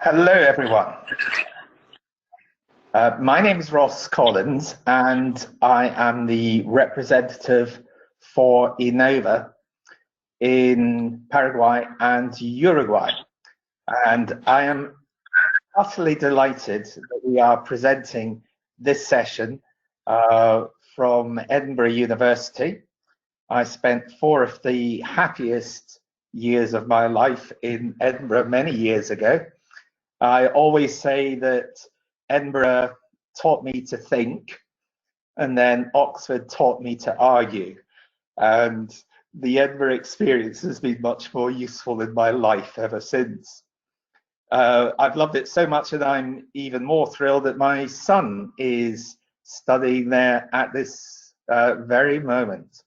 Hello, everyone. My name is Ross Collins, and I am the representative for Innova in Paraguay and Uruguay. And I am utterly delighted that we are presenting this session from Edinburgh University. I spent 4 of the happiest years of my life in Edinburgh many years ago. I always say that Edinburgh taught me to think, and then Oxford taught me to argue. And the Edinburgh experience has been much more useful in my life ever since. I've loved it so much that I'm even more thrilled that my son is studying there at this very moment.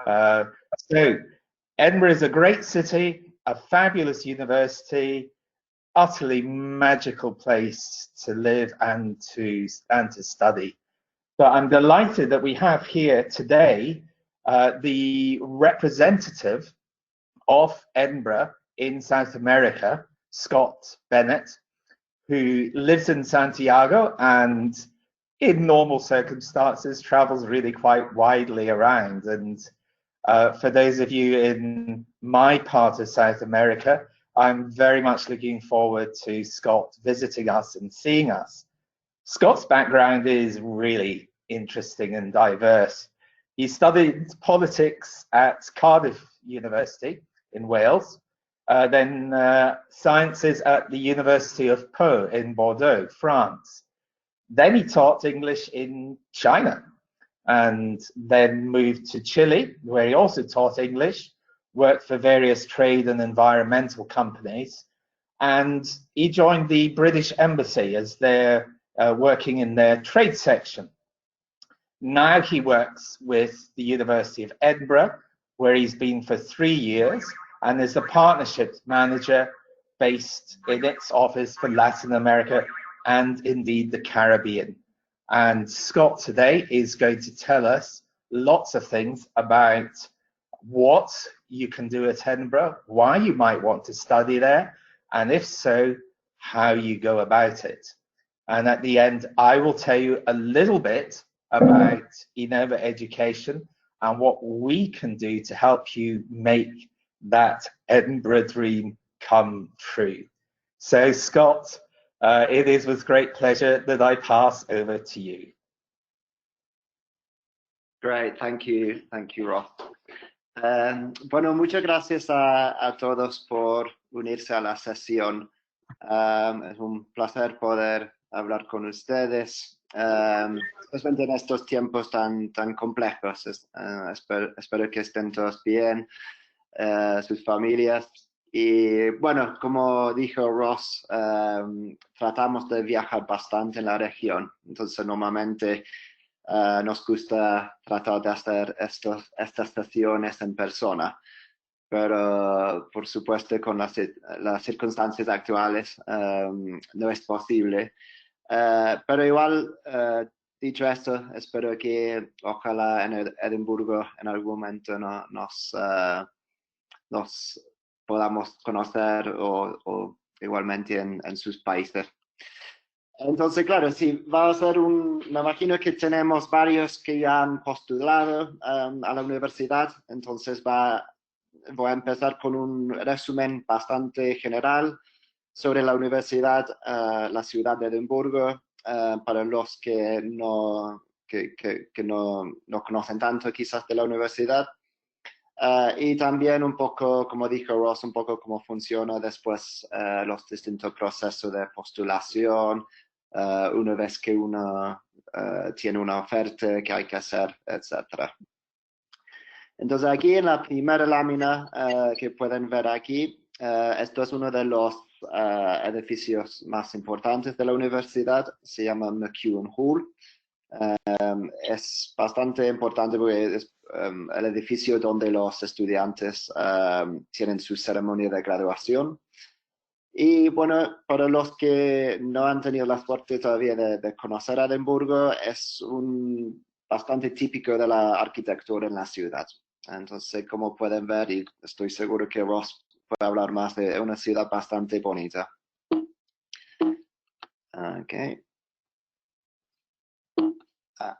So Edinburgh is a great city, a fabulous university, utterly magical place to live and to study. So I'm delighted that we have here today the representative of Edinburgh in South America, Scott Bennett, who lives in Santiago and in normal circumstances travels really quite widely around. And for those of you in my part of South America, I'm very much looking forward to Scott visiting us and seeing us. Scott's background is really interesting and diverse. He studied politics at Cardiff University in Wales, then sciences at the University of Po in Bordeaux, France. Then he taught English in China and then moved to Chile, where he also taught English, worked for various trade and environmental companies, and he joined the British Embassy as they're working in their trade section. Now he works with the University of Edinburgh, where he's been for 3 years, and is the partnerships manager based in its office for Latin America and indeed the Caribbean. And Scott today is going to tell us lots of things about what you can do at Edinburgh, why you might want to study there, and if so, how you go about it. And at the end, I will tell you a little bit about Innova Education and what we can do to help you make that Edinburgh dream come true. So Scott, it is with great pleasure that I pass over to you. Great, thank you, Ross. Bueno, muchas gracias a todos por unirse a la sesión. Es un placer poder hablar con ustedes, especialmente en estos tiempos tan complejos. Espero que estén todos bien, sus familias. Y bueno, como dijo Ross, tratamos de viajar bastante en la región. Entonces, normalmente nos gusta tratar de hacer estas sesiones en persona, pero por supuesto con las circunstancias actuales no es posible. Pero igual, dicho esto, espero que ojalá en Edimburgo en algún momento nos podamos conocer o igualmente en sus países. Entonces, claro, sí, va a ser me imagino que tenemos varios que ya han postulado a la universidad, entonces voy a empezar con un resumen bastante general sobre la universidad, la ciudad de Edimburgo, para los que no conocen tanto quizás de la universidad. Y también un poco, como dijo Ross, un poco cómo funciona después los distintos procesos de postulación, una vez que uno tiene una oferta que hay que hacer, etc. Entonces aquí en la primera lámina que pueden ver aquí, esto es uno de los edificios más importantes de la universidad, se llama McEwan Hall. Es bastante importante porque es el edificio donde los estudiantes tienen su ceremonia de graduación. Y bueno, para los que no han tenido la suerte todavía de conocer Edimburgo, es bastante típico de la arquitectura en la ciudad. Entonces, como pueden ver, y estoy seguro que Ross puede hablar más de una ciudad bastante bonita. Ok. Ah,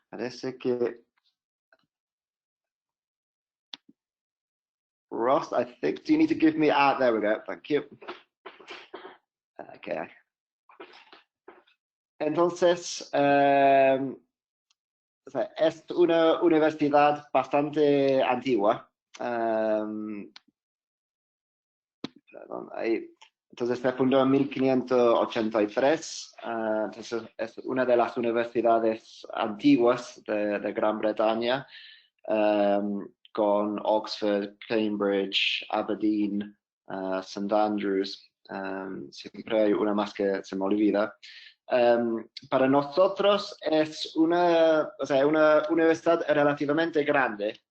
parece que Ross, I think, do you need to give me, there we go, thank you. Okay. Entonces, o sea, es una universidad bastante antigua. Perdón, ahí. Entonces se fundó en 1583. Entonces es una de las universidades antiguas de Gran Bretaña, con Oxford, Cambridge, Aberdeen, St. Andrews. Siempre hay una más que se me olvida. Para nosotros es una universidad relativamente grande.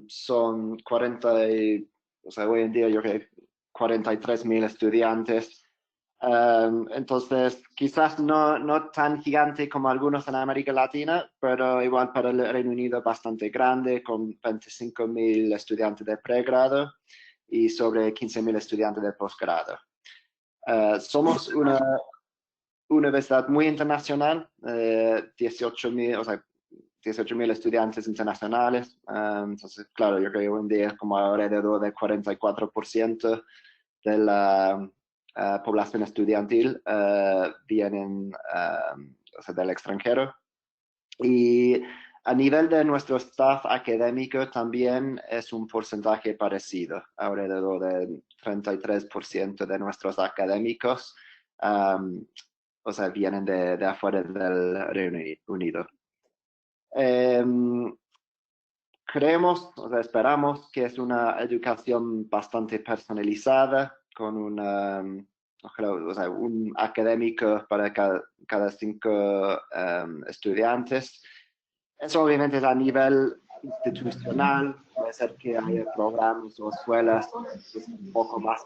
Son 40, hoy en día yo creo 43.000 estudiantes. Entonces, quizás no tan gigante como algunos en América Latina, pero igual para el Reino Unido bastante grande, con 25.000 estudiantes de pregrado y sobre 15.000 estudiantes de posgrado. Somos una universidad muy internacional, 18.000 estudiantes internacionales. Entonces, claro, yo creo que hoy en día como alrededor del 44% de la población estudiantil vienen del extranjero. Y a nivel de nuestro staff académico también es un porcentaje parecido, alrededor del 33% de nuestros académicos vienen de afuera del Reino Unido. Esperamos que es una educación bastante personalizada, con un académico para cada 5 estudiantes. Eso obviamente es a nivel institucional, puede ser que haya programas o escuelas un poco más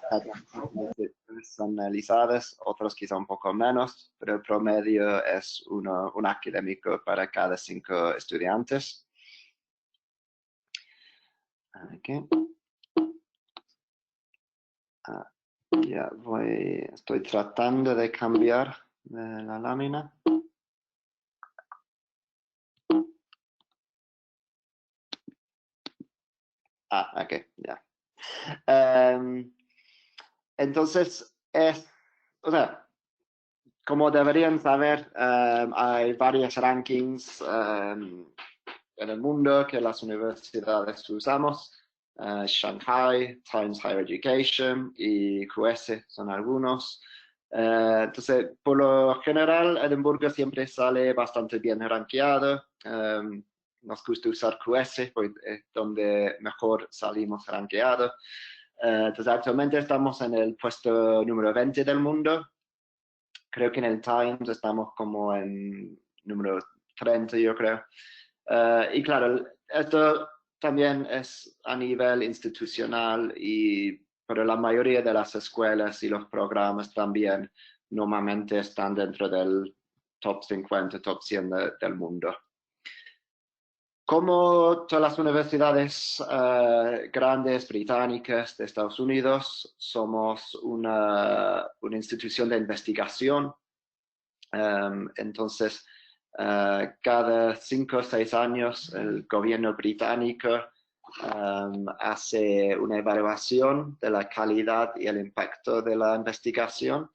personalizadas, otros quizá un poco menos, pero el promedio es un académico para cada 5 estudiantes. Okay. Ya estoy tratando de cambiar la lámina. Ok, ya. Entonces, como deberían saber, hay varios rankings en el mundo que las universidades usamos. Shanghai, Times Higher Education y QS son algunos. Entonces, por lo general, Edimburgo siempre sale bastante bien rankeado. Nos gusta usar QS porque es donde mejor salimos rankeados. Entonces, actualmente estamos en el puesto número 20 del mundo. Creo que en el Times estamos como en número 30, yo creo. Y claro, esto también es a nivel institucional, pero la mayoría de las escuelas y los programas también normalmente están dentro del top 50, top 100 del mundo. Como todas las universidades grandes británicas de Estados Unidos, somos una institución de investigación. Entonces, cada 5 o 6 años el gobierno británico hace una evaluación de la calidad y el impacto de la investigación.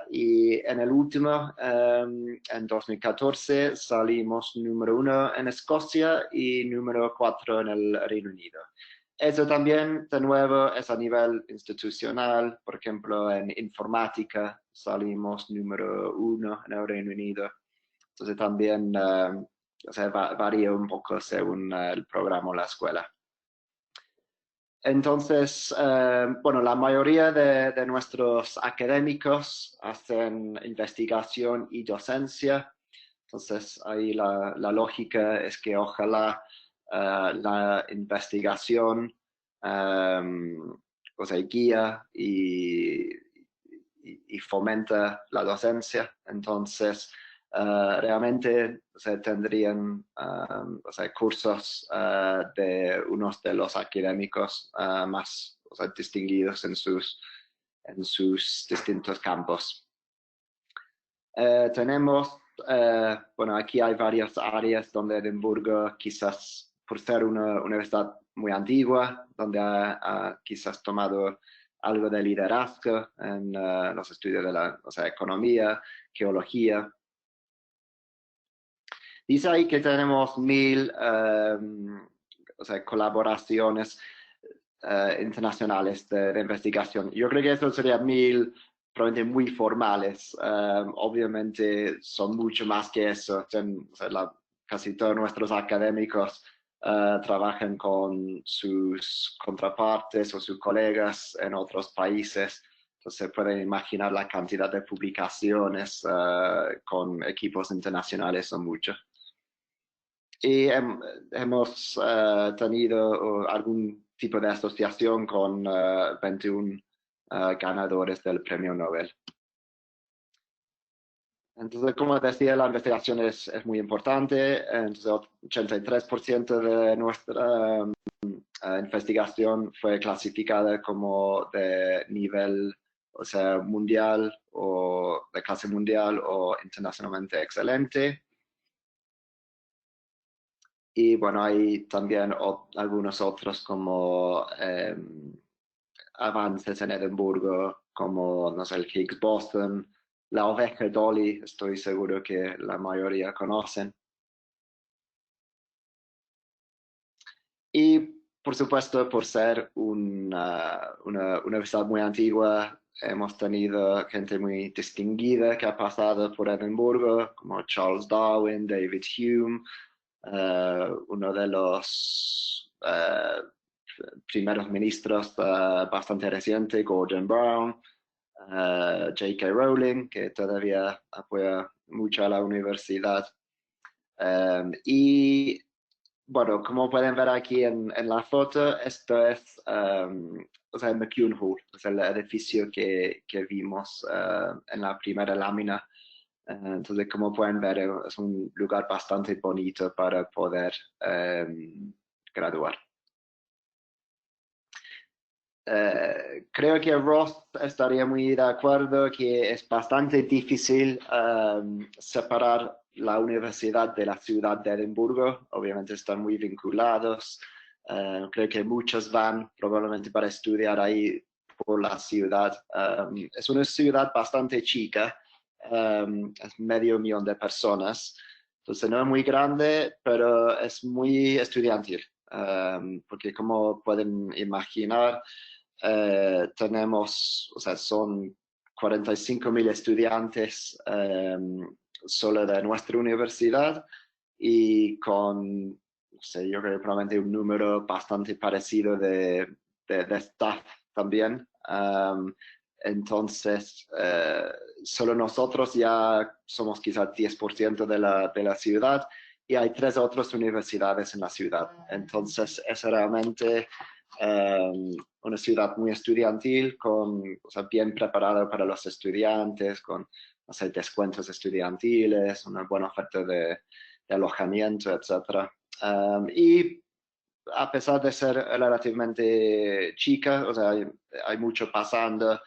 Y en el último, en 2014, salimos número 1 en Escocia y número 4 en el Reino Unido. Eso también, de nuevo, es a nivel institucional. Por ejemplo, en informática salimos número 1 en el Reino Unido. Entonces también varía un poco según el programa o la escuela. Entonces, la mayoría de nuestros académicos hacen investigación y docencia. Entonces, ahí la lógica es que ojalá la investigación guía y fomenta la docencia. Entonces, realmente tendrían cursos de unos de los académicos más distinguidos en sus en sus distintos campos. Bueno, aquí hay varias áreas donde Edimburgo, quizás por ser una universidad muy antigua, donde ha quizás tomado algo de liderazgo en los estudios de la economía, geología. Dice ahí que tenemos 1000 colaboraciones internacionales de investigación. Yo creo que eso sería 1000 probablemente muy formales. Obviamente son mucho más que eso. Casi todos nuestros académicos trabajan con sus contrapartes o sus colegas en otros países. Entonces pueden imaginar la cantidad de publicaciones con equipos internacionales son muchos. Y hemos tenido algún tipo de asociación con 21 ganadores del premio Nobel. Entonces, como decía, la investigación es muy importante. Entonces, 83% de nuestra investigación fue clasificada como de nivel, mundial o de clase mundial o internacionalmente excelente. Y bueno, hay también algunos otros como avances en Edimburgo, como, no sé, el Higgs Boson, la oveja Dolly, estoy seguro que la mayoría conocen. Y, por supuesto, por ser una universidad muy antigua, hemos tenido gente muy distinguida que ha pasado por Edimburgo, como Charles Darwin, David Hume, uno de los primeros ministros bastante reciente, Gordon Brown, J.K. Rowling, que todavía apoya mucho a la universidad. Y bueno, como pueden ver aquí en la foto, esto es el McCune Hall, es el edificio que vimos en la primera lámina. Entonces, como pueden ver, es un lugar bastante bonito para poder graduar. Creo que Ross estaría muy de acuerdo que es bastante difícil separar la universidad de la ciudad de Edimburgo. Obviamente están muy vinculados. Creo que muchos van probablemente para estudiar ahí por la ciudad. Es una ciudad bastante chica. Es 500,000 de personas. Entonces no es muy grande, pero es muy estudiantil. Porque como pueden imaginar, tenemos, son 45,000 estudiantes solo de nuestra universidad y con, yo creo probablemente un número bastante parecido de staff también. Entonces, solo nosotros ya somos quizás 10% de la ciudad y hay 3 otras universidades en la ciudad. Entonces, es realmente una ciudad muy estudiantil, bien preparada para los estudiantes, con descuentos estudiantiles, una buena oferta de alojamiento, etc. Y a pesar de ser relativamente chica, hay mucho pasando.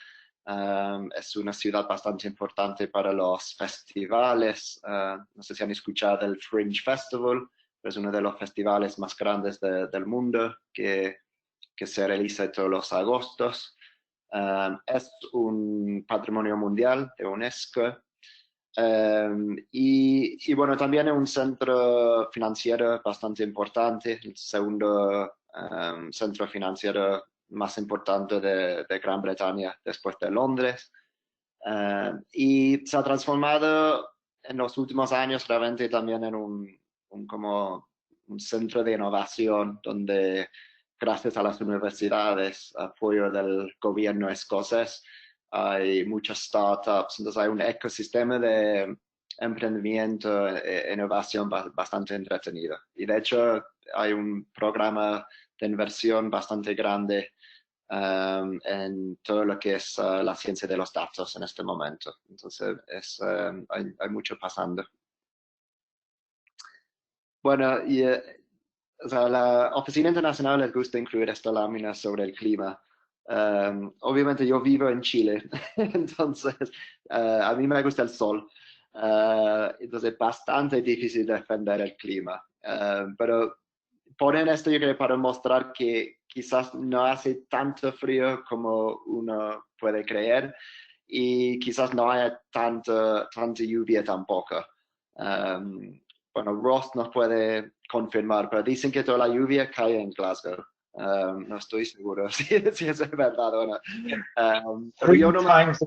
Es una ciudad bastante importante para los festivales. No sé si han escuchado el Fringe Festival, pero es uno de los festivales más grandes del mundo que se realiza todos los agostos. Es un patrimonio mundial de UNESCO. Y bueno, también es un centro financiero bastante importante, el segundo centro financiero más importante de Gran Bretaña después de Londres. Y se ha transformado en los últimos años realmente también en como un centro de innovación donde, gracias a las universidades, apoyo del gobierno escocés, hay muchas startups, entonces hay un ecosistema de emprendimiento e innovación bastante entretenido. Y de hecho hay un programa de inversión bastante grande en todo lo que es la ciencia de los datos en este momento. Entonces hay mucho pasando. Bueno, y la Oficina Internacional les gusta incluir esta lámina sobre el clima. Obviamente yo vivo en Chile, entonces a mí me gusta el sol. Entonces es bastante difícil defender el clima. Pero ponen esto yo creo para mostrar que quizás no hace tanto frío como uno puede creer y quizás no haya tanta lluvia tampoco. Bueno, Ross nos puede confirmar, pero dicen que toda la lluvia cae en Glasgow. No estoy seguro si eso es verdad o no. Pero Three yo no me... times,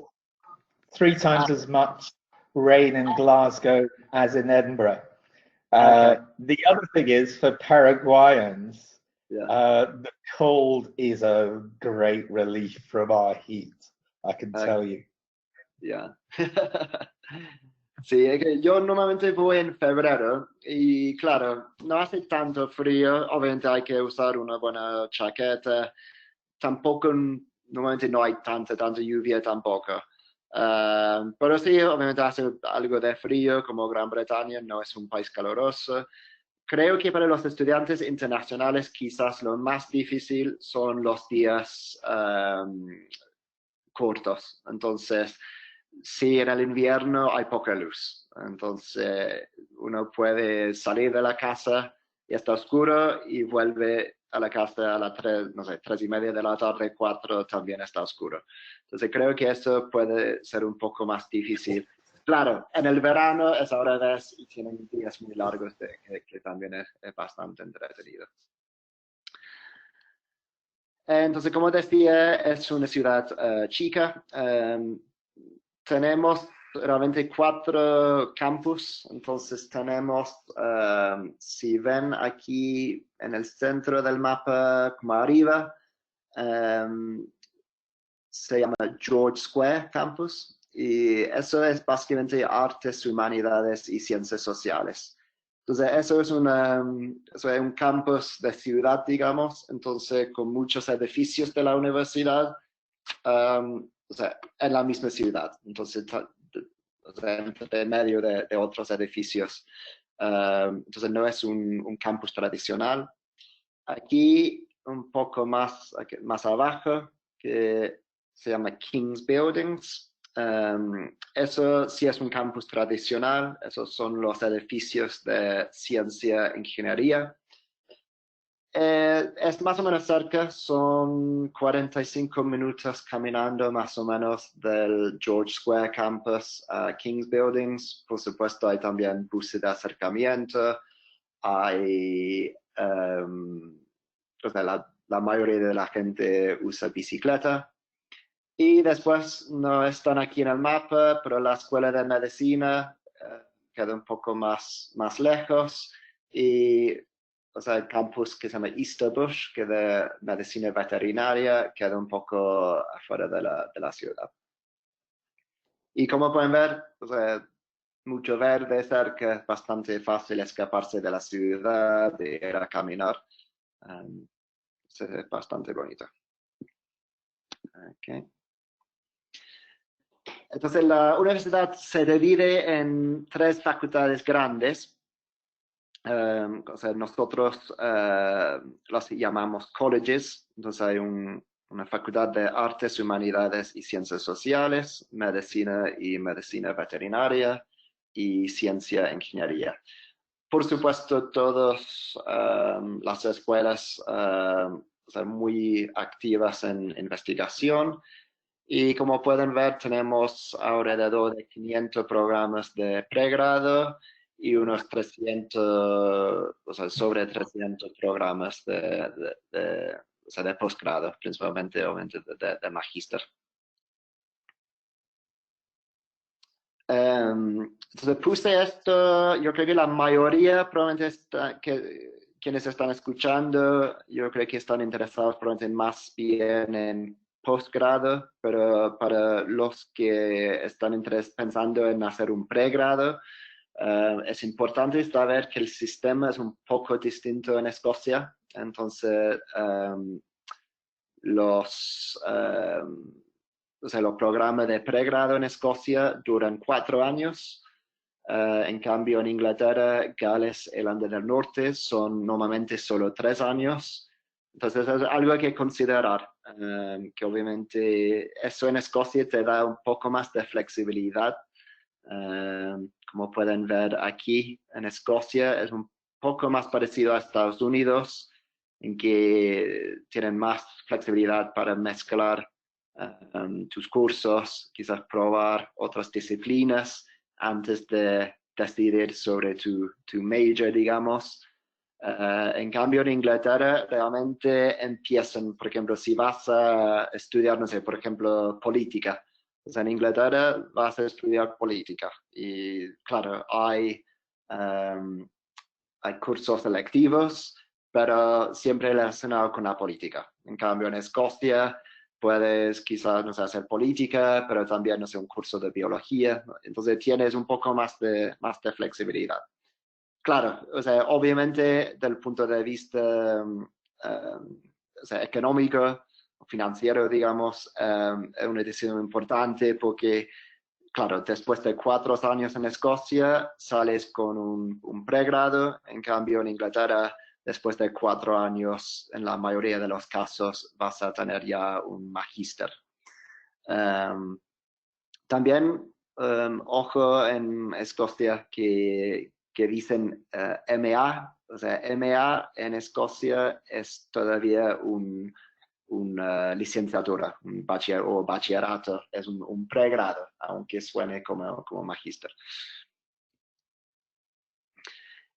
three times as much rain in Glasgow as in Edinburgh. Okay. The other thing is for Paraguayans, Yeah. the cold is a great relief from our heat, I can tell you. Yeah. Sí, es que yo normalmente voy en febrero y claro, no hace tanto frío, obviamente hay que usar una buena chaqueta, tampoco, normalmente no hay tanta lluvia tampoco. Pero sí, obviamente hace algo de frío, como Gran Bretaña no es un país caluroso. Creo que para los estudiantes internacionales quizás lo más difícil son los días cortos. Entonces, sí, en el invierno hay poca luz. Entonces, uno puede salir de la casa y está oscuro y vuelve a la casa a las 3, no sé, 3:30 de la tarde, 4 también está oscuro. Entonces, creo que eso puede ser un poco más difícil. Claro, en el verano es hora de y tienen días muy largos que también es bastante entretenido. Entonces, como decía, es una ciudad chica. Tenemos realmente 4 campus. Entonces, tenemos, si ven aquí en el centro del mapa, como arriba, se llama George Square Campus. Y eso es básicamente artes, humanidades y ciencias sociales. Entonces, eso es un campus de ciudad, digamos, entonces con muchos edificios de la universidad, o sea, en la misma ciudad, entonces, o sea, entre medio de otros edificios. Entonces, no es un campus tradicional. Aquí, un poco más abajo, que se llama King's Buildings. Eso sí es un campus tradicional, esos son los edificios de ciencia e ingeniería. Es más o menos cerca, son 45 minutos caminando más o menos del George Square Campus a King's Buildings. Por supuesto, hay también buses de acercamiento, hay, la mayoría de la gente usa bicicleta. Y después no están aquí en el mapa, pero la escuela de medicina queda un poco más lejos. Y o sea, el campus que se llama Easterbush, que de medicina veterinaria, queda un poco afuera de la ciudad. Y como pueden ver, o sea, mucho verde cerca, es bastante fácil escaparse de la ciudad, de ir a caminar. Es bastante bonito. Okay. Entonces, la universidad se divide en 3 facultades grandes. O sea, nosotros los llamamos colleges. Entonces, hay una facultad de artes, humanidades y ciencias sociales, medicina y medicina veterinaria y ciencia e ingeniería. Por supuesto, todas las escuelas son muy activas en investigación. Y como pueden ver, tenemos alrededor de 500 programas de pregrado y unos 300, o sea, sobre 300 programas o sea, de posgrado, principalmente obviamente de magíster. Entonces puse esto, yo creo que la mayoría probablemente quienes están escuchando, yo creo que están interesados probablemente más bien en posgrado, pero para los que están pensando en hacer un pregrado, es importante saber que el sistema es un poco distinto en Escocia. Entonces, los programas de pregrado en Escocia duran 4 años. En cambio, en Inglaterra, Gales e Irlanda del Norte son normalmente solo 3 años. Entonces, es algo que considerar. que obviamente eso en Escocia te da un poco más de flexibilidad. Como pueden ver aquí en Escocia es un poco más parecido a Estados Unidos, en que tienen más flexibilidad para mezclar tus cursos, quizás probar otras disciplinas antes de decidir sobre tu major, digamos. En cambio, en Inglaterra realmente empiezan, por ejemplo, si vas a estudiar, no sé, por ejemplo, política, pues en Inglaterra vas a estudiar política y claro, hay cursos selectivos, pero siempre relacionados con la política. En cambio, en Escocia puedes quizás, no sé, hacer política, pero también, no sé, un curso de biología, ¿no? Entonces tienes un poco más de flexibilidad. Claro, o sea, obviamente del punto de vista o sea, económico, financiero, digamos, es una decisión importante porque, claro, después de 4 años en Escocia sales con un pregrado, en cambio en Inglaterra, después de 4 años, en la mayoría de los casos, vas a tener ya un magíster. También, ojo en Escocia que dicen MA, o sea, MA en Escocia es todavía una licenciatura, un bachillerato, es un pregrado, aunque suene como magíster.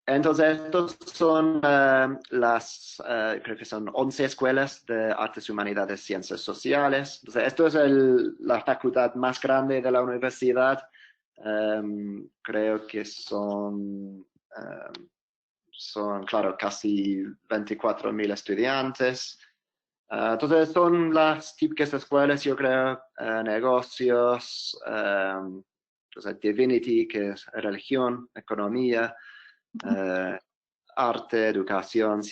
Entonces, estos son creo que son 11 escuelas de artes, humanidades, ciencias sociales. Entonces, esto es la facultad más grande de la universidad. Creo que son, claro, casi 24.000 estudiantes. Entonces, son las típicas escuelas, yo creo, negocios, entonces, divinity, que es religión, economía, arte, educación,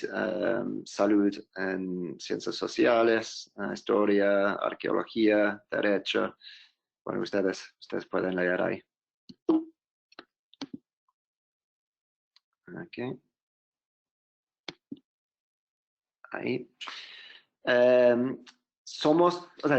salud en ciencias sociales, historia, arqueología, derecho. Bueno, ustedes pueden leer ahí. Okay. Ahí.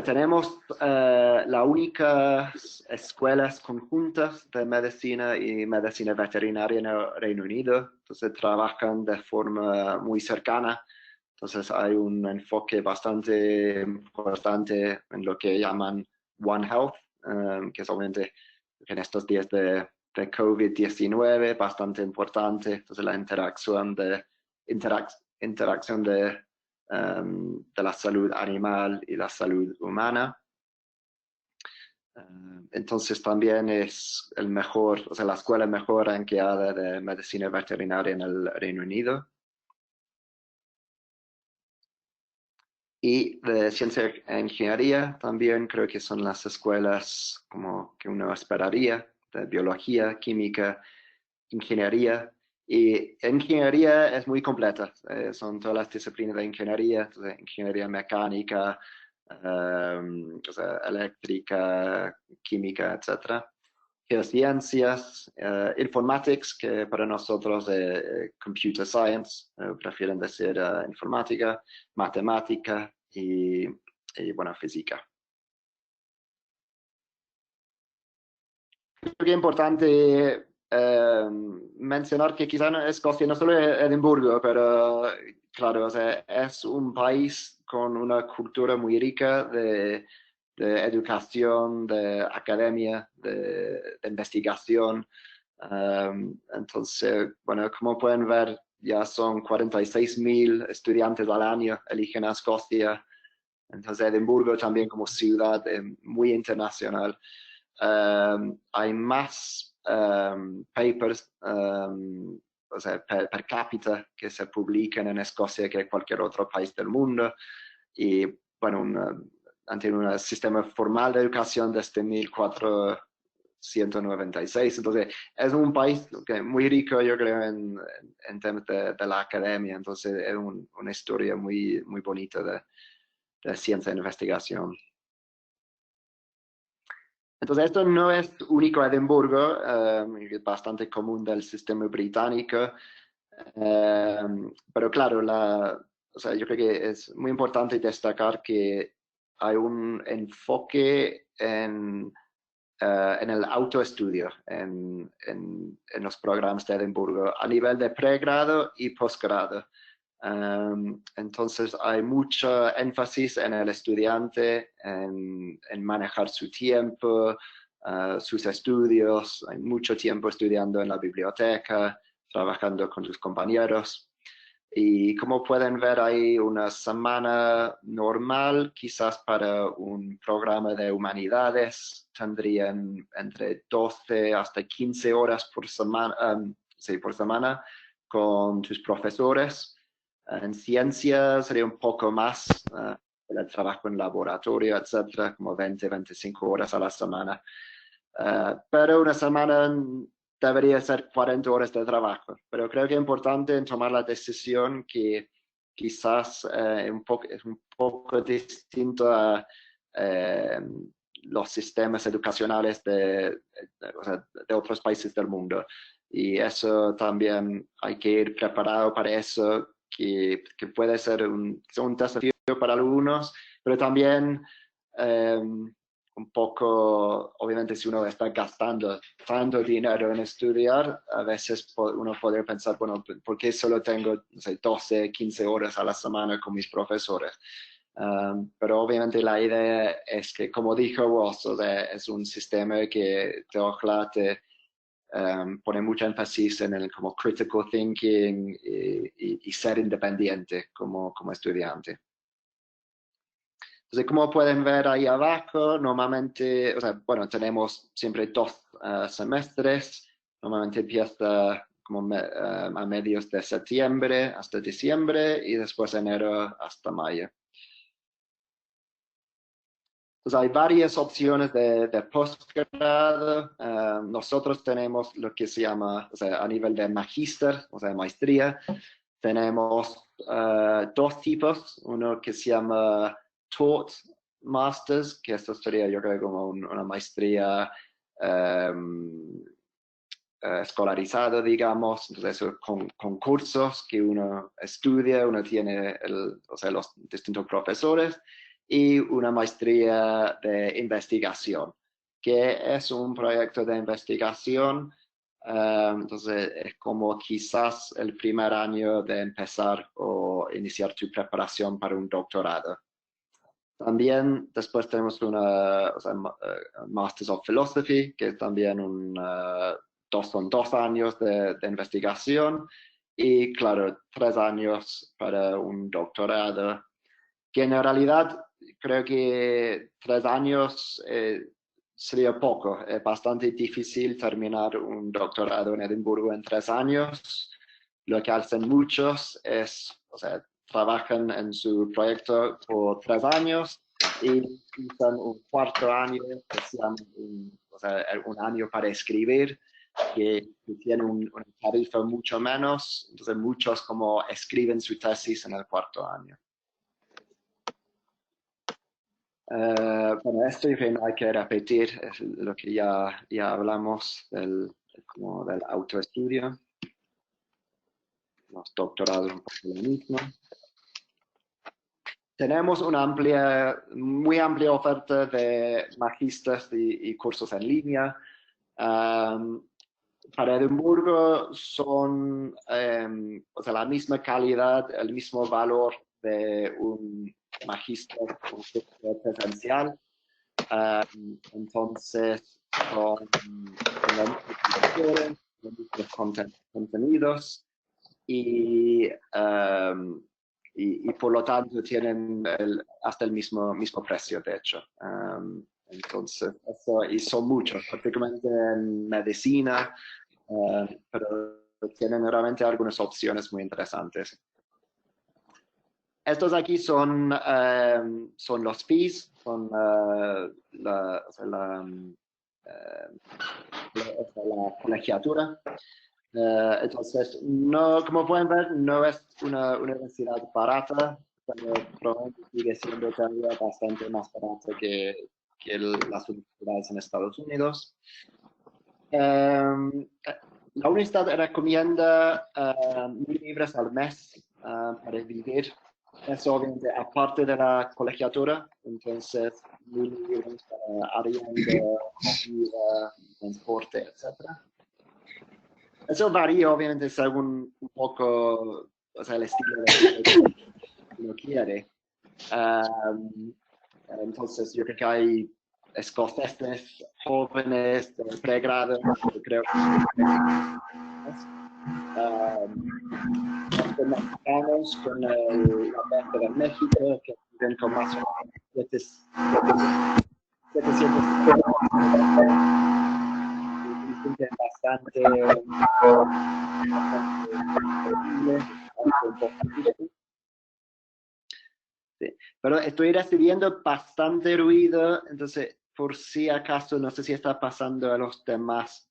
Tenemos las únicas escuelas conjuntas de medicina y medicina veterinaria en el Reino Unido. Entonces trabajan de forma muy cercana. Entonces hay un enfoque bastante importante en lo que llaman One Health, que es obviamente en estos días de COVID-19 bastante importante. Entonces la interacción de la salud animal y la salud humana. Entonces también es la escuela mejor ranqueada de medicina veterinaria en el Reino Unido. Y de ciencia e ingeniería también creo que son las escuelas como que uno esperaría, de biología, química, ingeniería. Y ingeniería es muy completa, son todas las disciplinas de ingeniería, ingeniería mecánica, eléctrica, química, etc. Geociencias, informatics, que para nosotros es computer science, prefieren decir informática, matemática y bueno, física. Creo que es importante mencionar que quizá Escocia no solo es Edimburgo, pero claro, o sea, es un país con una cultura muy rica de educación, de academia, de investigación. Entonces, bueno, como pueden ver, ya son 46.000 estudiantes al año eligen a Escocia. Entonces, Edimburgo también como ciudad muy internacional. Hay más papers, o sea, per cápita que se publican en Escocia que en cualquier otro país del mundo. Y bueno, han tenido un sistema formal de educación desde 1496. Entonces, es un país muy rico, yo creo, en temas de la academia. Entonces, es una historia muy, muy bonita de ciencia e investigación. Entonces, esto no es único a Edimburgo, es bastante común del sistema británico, pero claro, o sea, yo creo que es muy importante destacar que hay un enfoque en el autoestudio en los programas de Edimburgo a nivel de pregrado y posgrado. Entonces hay mucho énfasis en el estudiante, en manejar su tiempo, sus estudios, hay mucho tiempo estudiando en la biblioteca, trabajando con sus compañeros. Y como pueden ver, hay una semana normal, quizás para un programa de humanidades, tendrían entre 12 hasta 15 horas por semana, sí, por semana con tus profesores. En ciencias sería un poco más, el trabajo en laboratorio, etcétera, como 20, 25 horas a la semana. Pero una semana debería ser 40 horas de trabajo. Pero creo que es importante en tomar la decisión que quizás es un poco distinto a los sistemas educacionales o sea, de otros países del mundo. Y eso también hay que ir preparado para eso, que puede ser un desafío para algunos, pero también un poco, obviamente si uno está gastando tanto dinero en estudiar, a veces uno puede pensar, bueno, ¿por qué solo tengo, no sé, 12, 15 horas a la semana con mis profesores? Pero obviamente la idea es que, como dijo Ross, o sea, es un sistema que te pone mucho énfasis en el como critical thinking y ser independiente como estudiante. Entonces, como pueden ver ahí abajo, normalmente, o sea, bueno, tenemos siempre 2 semestres. Normalmente empieza como a medios de septiembre hasta diciembre y después enero hasta mayo. Entonces, hay varias opciones de posgrado. Nosotros tenemos lo que se llama, o sea, a nivel de magíster, o sea, maestría, tenemos 2 tipos. Uno que se llama Taught Masters, que esto sería yo creo como una maestría escolarizada, digamos, entonces con cursos que uno estudia, uno tiene o sea, los distintos profesores, y una maestría de investigación, que es un proyecto de investigación. Entonces es como quizás el primer año de empezar o iniciar tu preparación para un doctorado. También después tenemos una, o sea, Masters of Philosophy, que es también son 2 años de investigación y claro, 3 años para un doctorado, que en realidad creo que 3 años sería poco. Es bastante difícil terminar un doctorado en Edimburgo en 3 años. Lo que hacen muchos es, o sea, trabajan en su proyecto por 3 años y usan un 4º año, que se llama o sea, un año para escribir, que tiene una tarifa mucho menos. Entonces muchos como escriben su tesis en el 4º año. Bueno, esto yo creo que no hay que repetir, es lo que ya hablamos como del autoestudio. Los doctorados un poco lo mismo. Tenemos una muy amplia oferta de magísteres y cursos en línea. Para Edimburgo son o sea, la misma calidad, el mismo valor de un magíster presencial. Entonces, con los contenidos y por lo tanto tienen hasta el mismo precio, de hecho. Entonces, y son muchos, particularmente en medicina, pero tienen realmente algunas opciones muy interesantes. Estos aquí son los fees, son la colegiatura. Entonces, no, como pueden ver, no es una universidad barata, pero probablemente sigue siendo todavía bastante más barata que las universidades en Estados Unidos. La universidad recomienda 1.000 libras al mes para vivir eso obviamente aparte de la colegiatura, entonces 1.000 libras para arriendo, comida, transporte, etcétera. Eso varía obviamente según un poco, o sea, el estilo de que uno quiere. Entonces yo creo que hay escoceses jóvenes de pregrado, yo creo que mexicanos con la parte de México, que viven con más o menos 700 bastante, sí. Pero estoy recibiendo bastante ruido, entonces por si acaso no sé si está pasando a los demás.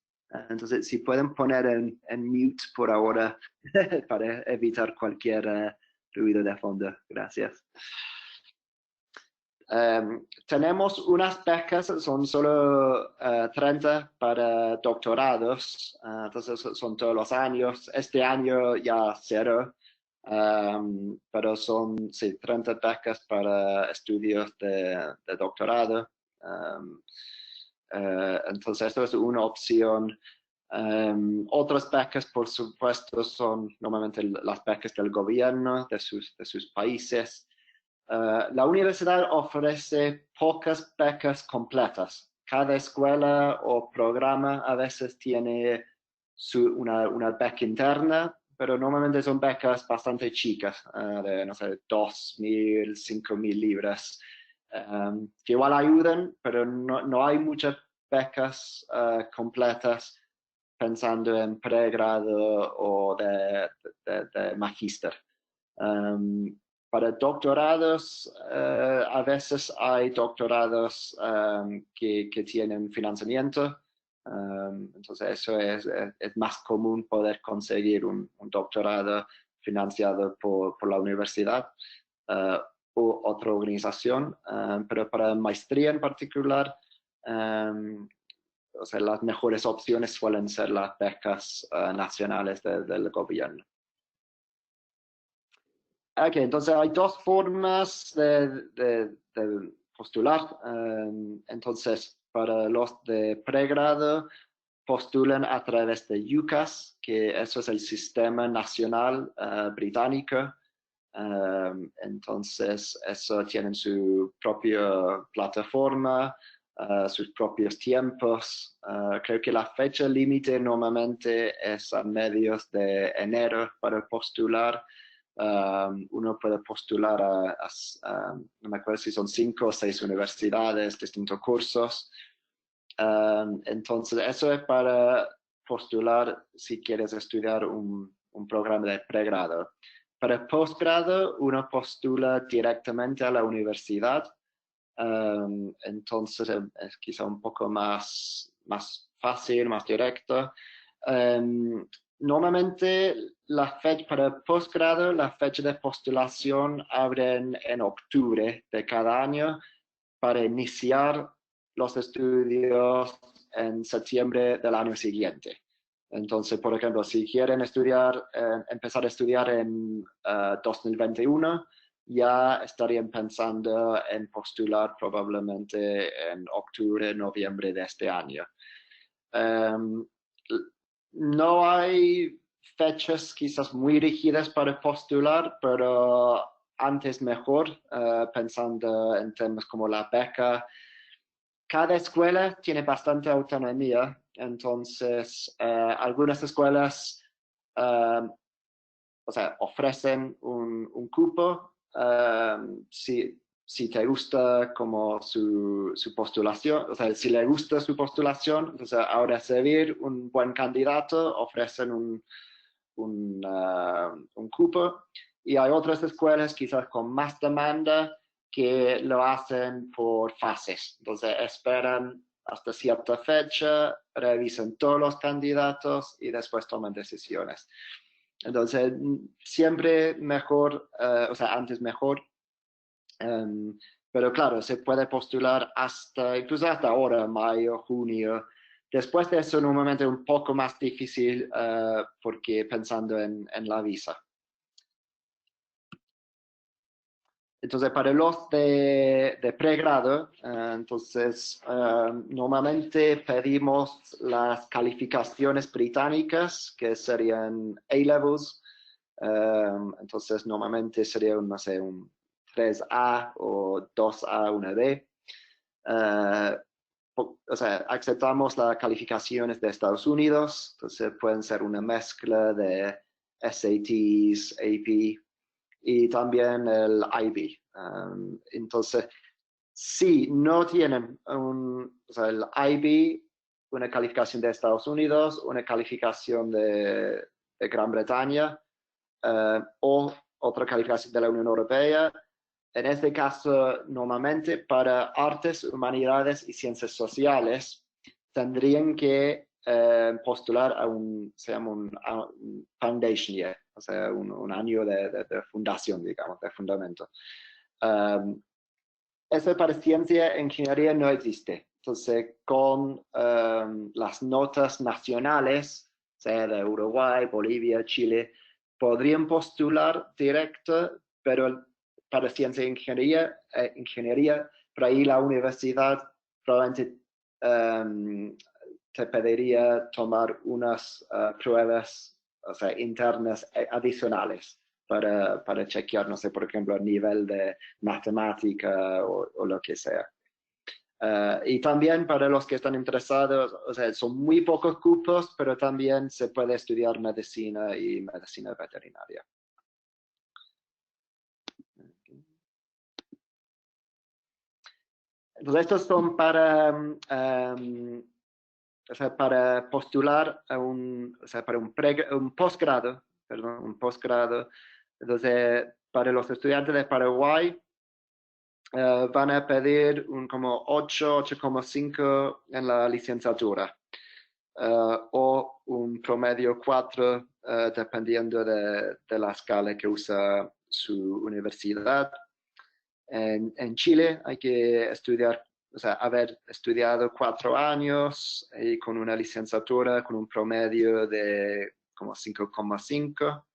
Entonces si pueden poner en mute por ahora para evitar cualquier ruido de fondo. Gracias. Tenemos unas becas, son solo 30 para doctorados, entonces son todos los años. Este año ya 0, pero son sí, 30 becas para estudios de doctorado. Entonces esto es una opción. Otras becas, por supuesto, son normalmente las becas del gobierno de sus países. La universidad ofrece pocas becas completas. Cada escuela o programa a veces tiene una beca interna, pero normalmente son becas bastante chicas, de, no sé, 2.000, 5.000 libras, que igual ayudan, pero no hay muchas becas completas pensando en pregrado o de magíster. Para doctorados, a veces hay doctorados que tienen financiamiento, entonces eso es más común poder conseguir un doctorado financiado por la universidad u otra organización, pero para maestría en particular, o sea, las mejores opciones suelen ser las becas nacionales del gobierno. Ok, entonces hay dos formas de postular. Entonces, para los de pregrado, postulan a través de UCAS, que eso es el sistema nacional británico. Entonces, eso tienen su propia plataforma, sus propios tiempos. Creo que la fecha límite normalmente es a medios de enero para postular. Uno puede postular no me acuerdo si son 5 o 6 universidades, distintos cursos. Entonces, eso es para postular si quieres estudiar un programa de pregrado. Para posgrado, uno postula directamente a la universidad. Entonces, es quizá un poco más fácil, más directo. Normalmente, para posgrado, la fecha de postulación abren en octubre de cada año para iniciar los estudios en septiembre del año siguiente. Entonces, por ejemplo, si quieren empezar a estudiar en 2021, ya estarían pensando en postular probablemente en octubre, noviembre de este año. No hay fechas quizás muy rígidas para postular, pero antes mejor, pensando en temas como la beca. Cada escuela tiene bastante autonomía, entonces algunas escuelas o sea, ofrecen un cupo si te gusta como su postulación, o sea, si le gusta su postulación, entonces ahora recibir un buen candidato, ofrecen un cupo. Y hay otras escuelas quizás con más demanda que lo hacen por fases. Entonces esperan hasta cierta fecha, revisan todos los candidatos y después toman decisiones. Entonces, siempre mejor, o sea, antes mejor. Pero claro, se puede postular incluso hasta ahora, mayo, junio. Después de eso, normalmente un poco más difícil porque pensando en la visa. Entonces, para los de pregrado, entonces, normalmente pedimos las calificaciones británicas, que serían A-levels. Entonces, normalmente sería, no sé, un 3A o 2A, 1B. O sea, aceptamos las calificaciones de Estados Unidos, entonces pueden ser una mezcla de SATs, AP y también el IB. Entonces, si no tienen o sea, el IB, una calificación de Estados Unidos, una calificación de Gran Bretaña o otra calificación de la Unión Europea, en este caso, normalmente para artes, humanidades y ciencias sociales, tendrían que postular a se llama un foundation year, o sea, un año de fundación, digamos, de fundamento. Eso para ciencia e ingeniería no existe. Entonces, con las notas nacionales, sea de Uruguay, Bolivia, Chile, podrían postular directo, pero para ciencia e ingeniería, por ahí la universidad probablemente te pediría tomar unas pruebas, o sea, internas adicionales para chequear, no sé, por ejemplo, el nivel de matemática o lo que sea. Y también para los que están interesados, o sea, son muy pocos cupos, pero también se puede estudiar medicina y medicina veterinaria. Entonces, estos son o sea, para postular a o sea, para un posgrado, perdón, un posgrado. Entonces, para los estudiantes de Paraguay, van a pedir un como 8, 8,5 en la licenciatura o un promedio 4 dependiendo de la escala que usa su universidad. En Chile hay que estudiar, o sea, haber estudiado 4 años y con una licenciatura con un promedio de como 5,5.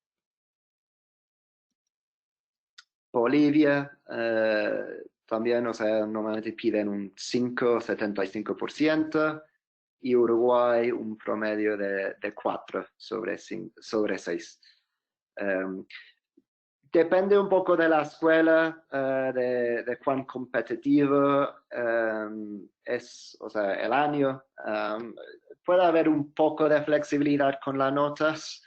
Bolivia también, o sea, normalmente piden un 5,75% y Uruguay un promedio de 4 sobre 6. Depende un poco de la escuela, de cuán competitivo es, o sea, el año. Puede haber un poco de flexibilidad con las notas,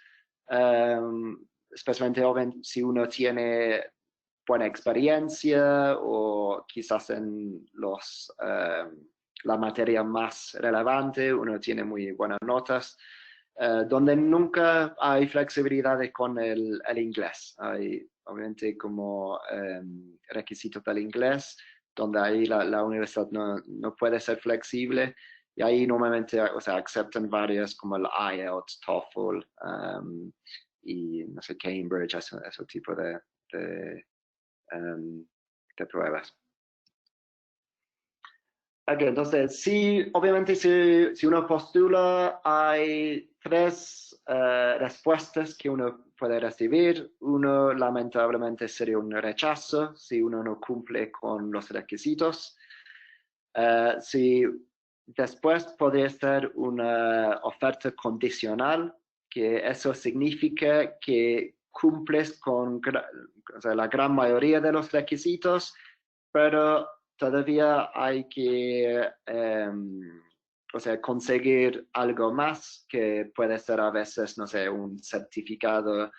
especialmente si uno tiene buena experiencia o quizás en la materia más relevante uno tiene muy buenas notas. Donde nunca hay flexibilidad con el inglés. Hay obviamente como requisitos del inglés, donde ahí la universidad no puede ser flexible. Y ahí normalmente, o sea, aceptan varias como el IELTS, TOEFL y no sé, Cambridge, ese tipo de pruebas. Ok, entonces, sí, obviamente si uno postula, hay 3 respuestas que uno puede recibir. Uno, lamentablemente, sería un rechazo si uno no cumple con los requisitos. Si después podría ser una oferta condicional, que eso significa que cumples con o sea, la gran mayoría de los requisitos, pero todavía hay que o sea, conseguir algo más, que puede ser a veces, no sé, un certificado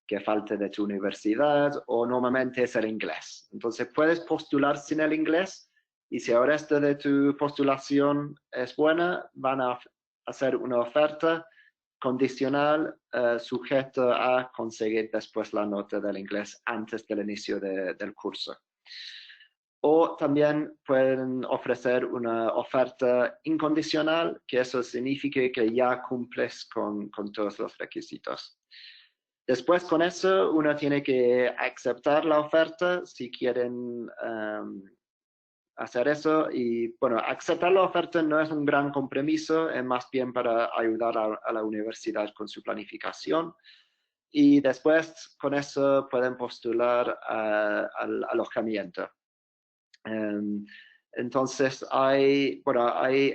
que falte de tu universidad, o normalmente es el inglés. Entonces puedes postular sin el inglés, y si el resto de tu postulación es buena, van a hacer una oferta condicional sujeto a conseguir después la nota del inglés antes del inicio del curso. O también pueden ofrecer una oferta incondicional, que eso significa que ya cumples con todos los requisitos. Después con eso uno tiene que aceptar la oferta si quieren hacer eso. Y bueno, aceptar la oferta no es un gran compromiso, es más bien para ayudar a la universidad con su planificación. y después con eso pueden postular al alojamiento. Entonces hay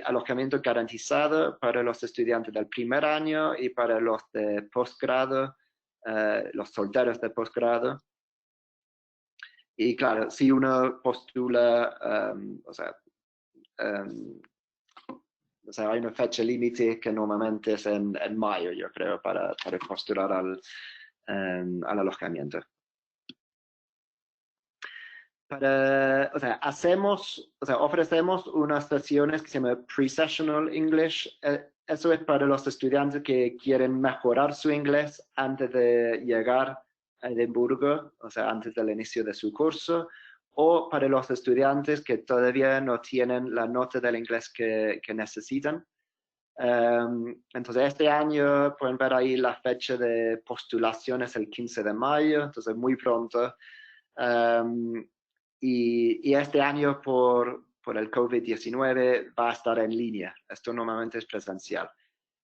alojamiento garantizado para los estudiantes del primer año y para los de posgrado, los solteros de posgrado. Y claro, si uno postula, hay una fecha límite que normalmente es en mayo, yo creo, para postular al alojamiento. Ofrecemos unas sesiones que se llama Pre-Sessional English. Eso es para los estudiantes que quieren mejorar su inglés antes de llegar a Edimburgo, antes del inicio de su curso, o para los estudiantes que todavía no tienen la nota del inglés que necesitan. Entonces, este año pueden ver ahí la fecha de postulaciones el 15 de mayo, entonces muy pronto. Y este año por el COVID-19 va a estar en línea. Esto normalmente es presencial.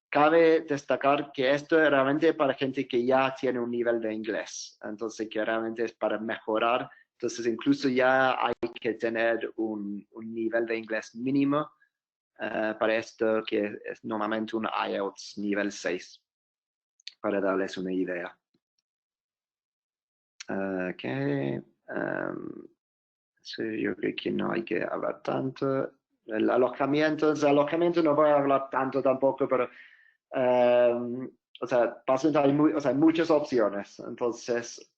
Cabe destacar que esto es realmente para gente que ya tiene un nivel de inglés. Entonces, que realmente es para mejorar. Entonces, incluso ya hay que tener un nivel de inglés mínimo para esto, que es normalmente un IELTS nivel 6, para darles una idea. Yo creo que no hay que hablar tanto. El alojamiento no voy a hablar tanto tampoco, pero hay muchas opciones. Entonces,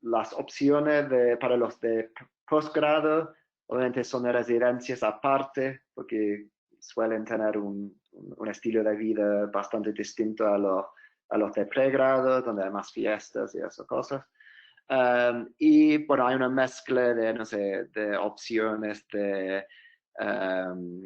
las opciones para los de posgrado, obviamente son residencias aparte, porque suelen tener un estilo de vida bastante distinto a los de pregrado, donde hay más fiestas y esas cosas. Y bueno, hay una mezcla de opciones de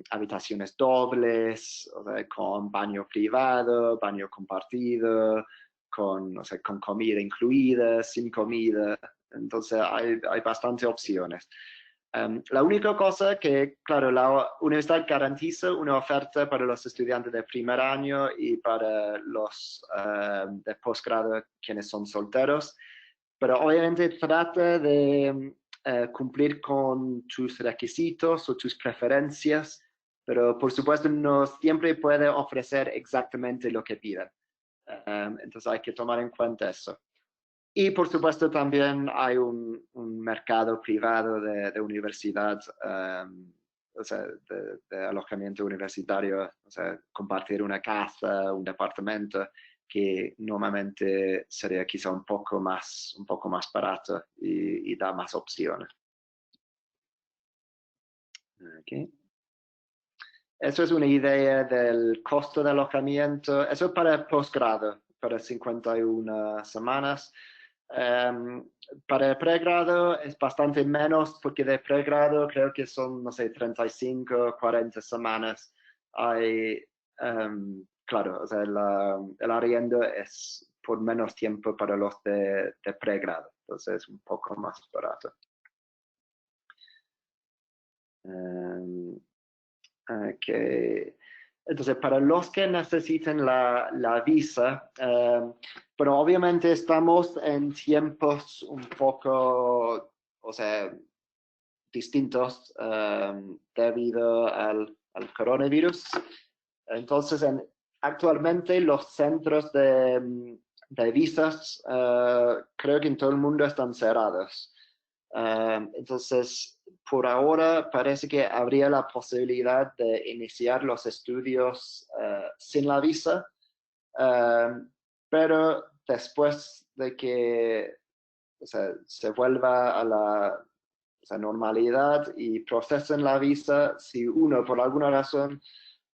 habitaciones dobles, con baño privado, baño compartido, con comida incluida, sin comida. Entonces hay bastantes opciones. La única cosa que, claro, la universidad garantiza una oferta para los estudiantes de primer año y para los de posgrado quienes son solteros, pero obviamente trata de cumplir con tus requisitos o tus preferencias, pero por supuesto no siempre puede ofrecer exactamente lo que piden. Entonces hay que tomar en cuenta eso. Y por supuesto también hay un mercado privado de universidad, de alojamiento universitario, compartir una casa, un departamento, que normalmente sería quizá un poco más barato y da más opciones. Okay. Eso es una idea del costo de alojamiento. Eso es para el posgrado, para 51 semanas. Para el pregrado es bastante menos, porque de pregrado creo que son, 35, 40 semanas. Claro, el arriendo es por menos tiempo para los de pregrado, entonces es un poco más barato. Okay. Entonces, para los que necesiten la visa, pero obviamente estamos en tiempos un poco, distintos debido al coronavirus. Entonces, actualmente los centros de visas, creo que en todo el mundo están cerrados. Entonces, por ahora parece que habría la posibilidad de iniciar los estudios sin la visa, pero después de que se vuelva a la normalidad y procesen la visa, si uno por alguna razón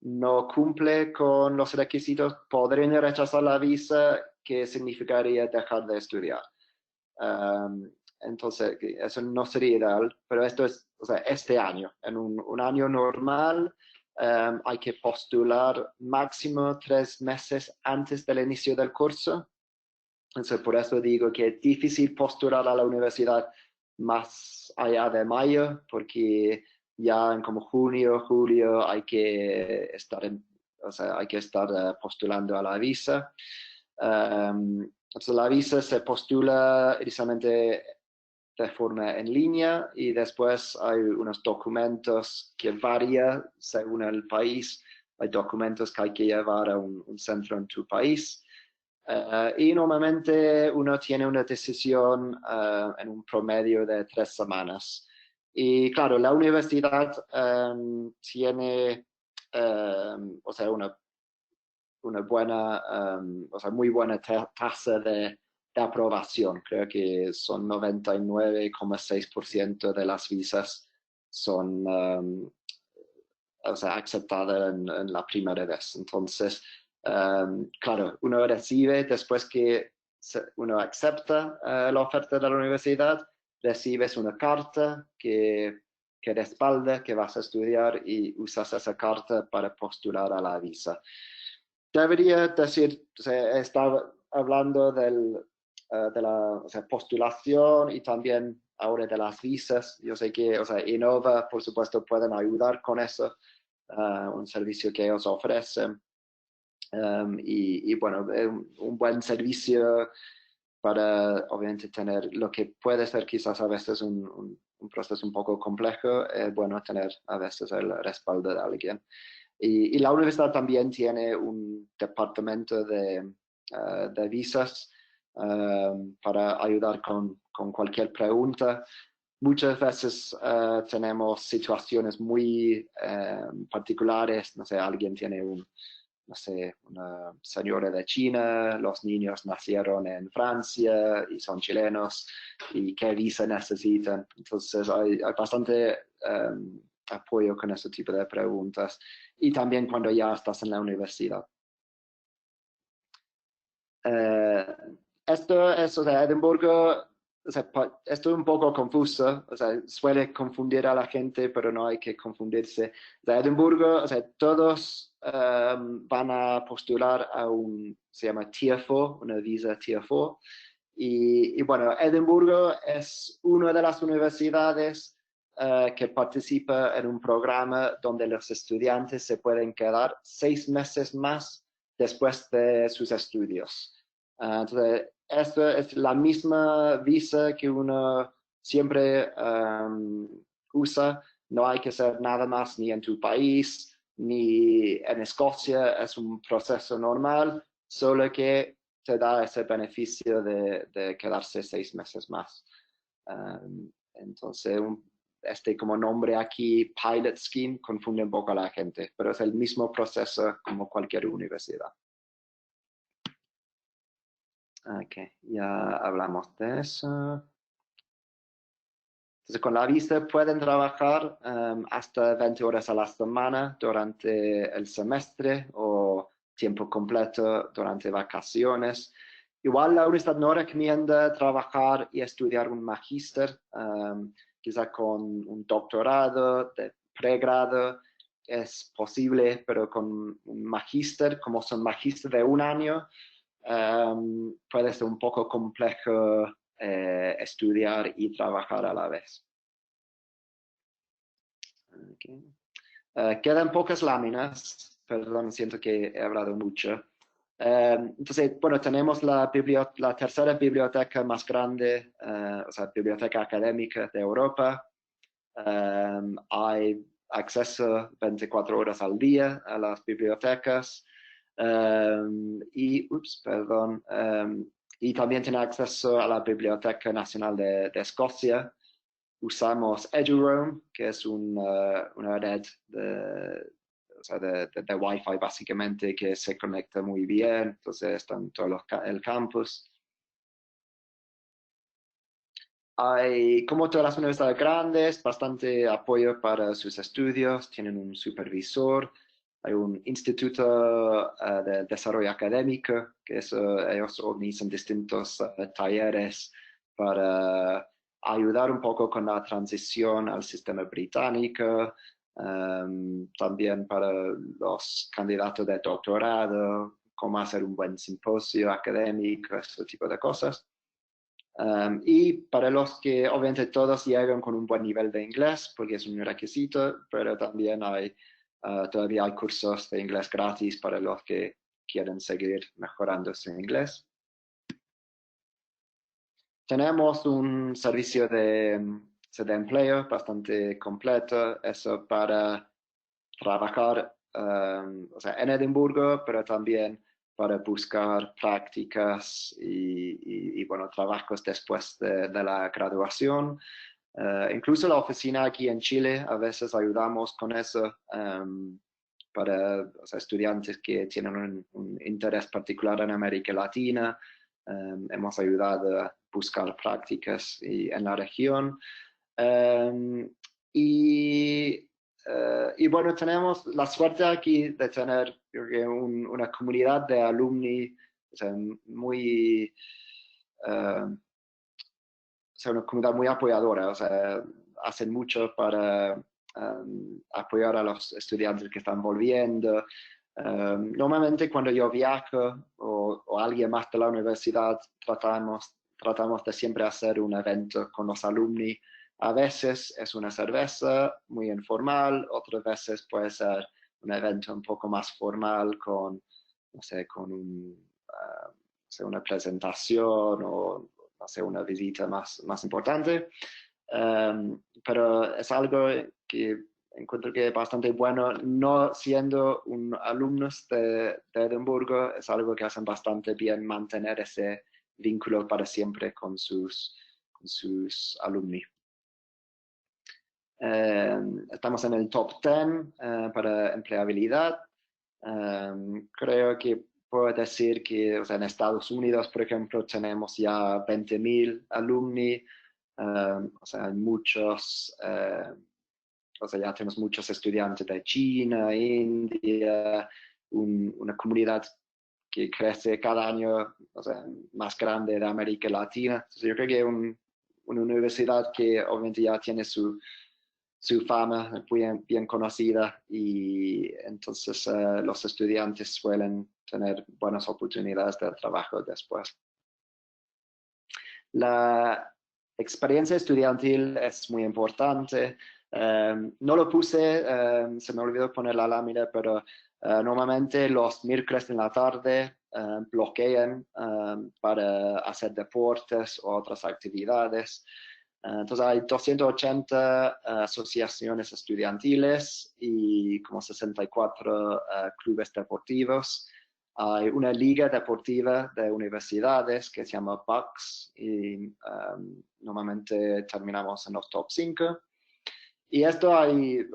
no cumple con los requisitos, podrían rechazar la visa, que significaría dejar de estudiar. Entonces, eso no sería ideal, pero esto es, este año, en un año normal, hay que postular máximo 3 meses antes del inicio del curso. Entonces, por eso digo que es difícil postular a la universidad más allá de mayo, porque ya en como junio, julio hay que estar postulando a la visa. Entonces la visa se postula inicialmente de forma en línea y después hay unos documentos que varían según el país. Hay documentos que hay que llevar a un centro en tu país. Y normalmente uno tiene una decisión en un promedio de 3 semanas. Y claro, la universidad tiene o sea, una buena, o sea, muy buena tasa de aprobación. Creo que son 99,6% de las visas son o sea, aceptadas en la primera vez. Entonces, claro, uno recibe, después que uno acepta la oferta de la universidad, recibes una carta que respalda que vas a estudiar y usas esa carta para postular a la visa. Debería decir, o sea, estaba hablando de la o sea, postulación y también ahora de las visas. Yo sé que, o sea, Innova, por supuesto, pueden ayudar con eso, un servicio que ellos ofrecen. Y bueno, un buen servicio para, obviamente, tener lo que puede ser quizás a veces un proceso un poco complejo, es bueno tener a veces el respaldo de alguien. Y la universidad también tiene un departamento de visas para ayudar con cualquier pregunta. Muchas veces tenemos situaciones muy particulares, no sé, alguien tiene no sé, una señora de China, los niños nacieron en Francia y son chilenos, y qué visa necesitan. Entonces hay bastante apoyo con ese tipo de preguntas. Y también cuando ya estás en la universidad. Esto es, o sea, Edimburgo, o sea, esto es un poco confuso, o sea, suele confundir a la gente, pero no hay que confundirse. O sea, Edimburgo, o sea, todos van a postular a se llama Tier 4, una visa Tier 4. Y bueno, Edimburgo es una de las universidades que participa en un programa donde los estudiantes se pueden quedar 6 meses más después de sus estudios. Entonces, esto es la misma visa que uno siempre usa. No hay que hacer nada más ni en tu país ni en Escocia. Es un proceso normal, solo que te da ese beneficio de quedarse 6 meses más. Entonces, este como nombre aquí, Pilot Scheme, confunde un poco a la gente, pero es el mismo proceso como cualquier universidad. Ok, ya hablamos de eso. Entonces, con la visa pueden trabajar hasta 20 horas a la semana durante el semestre o tiempo completo durante vacaciones. Igual la universidad no recomienda trabajar y estudiar un magíster, quizá con un doctorado de pregrado es posible, pero con un magíster, como son magíster de un año, puede ser un poco complejo estudiar y trabajar a la vez. Okay. Quedan pocas láminas, perdón, siento que he hablado mucho. Entonces, bueno, tenemos la tercera biblioteca más grande, o sea, biblioteca académica de Europa. Hay acceso 24 horas al día a las bibliotecas. Y también tiene acceso a la Biblioteca Nacional de Escocia. Usamos EduRoam, que es una red o sea, de Wi-Fi básicamente, que se conecta muy bien, entonces está en todo el campus. Hay, como todas las universidades grandes, bastante apoyo para sus estudios, tienen un supervisor, hay un instituto de desarrollo académico, que ellos organizan distintos talleres para ayudar un poco con la transición al sistema británico, también para los candidatos de doctorado, cómo hacer un buen simposio académico, ese tipo de cosas. Y para los que obviamente todos llegan con un buen nivel de inglés, porque es un requisito, pero también todavía hay cursos de inglés gratis para los que quieren seguir mejorando su inglés. Tenemos un servicio de empleo bastante completo, eso para trabajar en Edimburgo, pero también para buscar prácticas y bueno, trabajos después de la graduación. Incluso la oficina aquí en Chile, a veces ayudamos con eso para estudiantes que tienen un interés particular en América Latina. Hemos ayudado a buscar prácticas en la región. Y bueno, tenemos la suerte aquí de tener una comunidad de alumni muy, una comunidad muy apoyadora, hacen mucho para apoyar a los estudiantes que están volviendo. Normalmente cuando yo viajo o alguien más de la universidad, tratamos de siempre hacer un evento con los alumni. A veces es una cerveza muy informal, otras veces puede ser un evento un poco más formal con, no sé, con una presentación o no sé, una visita más importante. Pero es algo que encuentro que es bastante bueno, no siendo un alumno de Edimburgo, es algo que hacen bastante bien mantener ese vínculo para siempre con sus alumni. Estamos en el top 10 para empleabilidad. Creo que puedo decir que en Estados Unidos, por ejemplo, tenemos ya 20.000 alumni. Hay muchos, ya tenemos muchos estudiantes de China, India, una comunidad que crece cada año, más grande de América Latina. Entonces, yo creo que una universidad que obviamente ya tiene su fama bien conocida y entonces los estudiantes suelen tener buenas oportunidades de trabajo después. La experiencia estudiantil es muy importante. No lo puse, se me olvidó poner la lámina, pero normalmente los miércoles en la tarde bloquean para hacer deportes o otras actividades. Entonces hay 280 asociaciones estudiantiles y como 64 clubes deportivos. Hay una liga deportiva de universidades que se llama PAX y normalmente terminamos en los top 5. Y esto hay,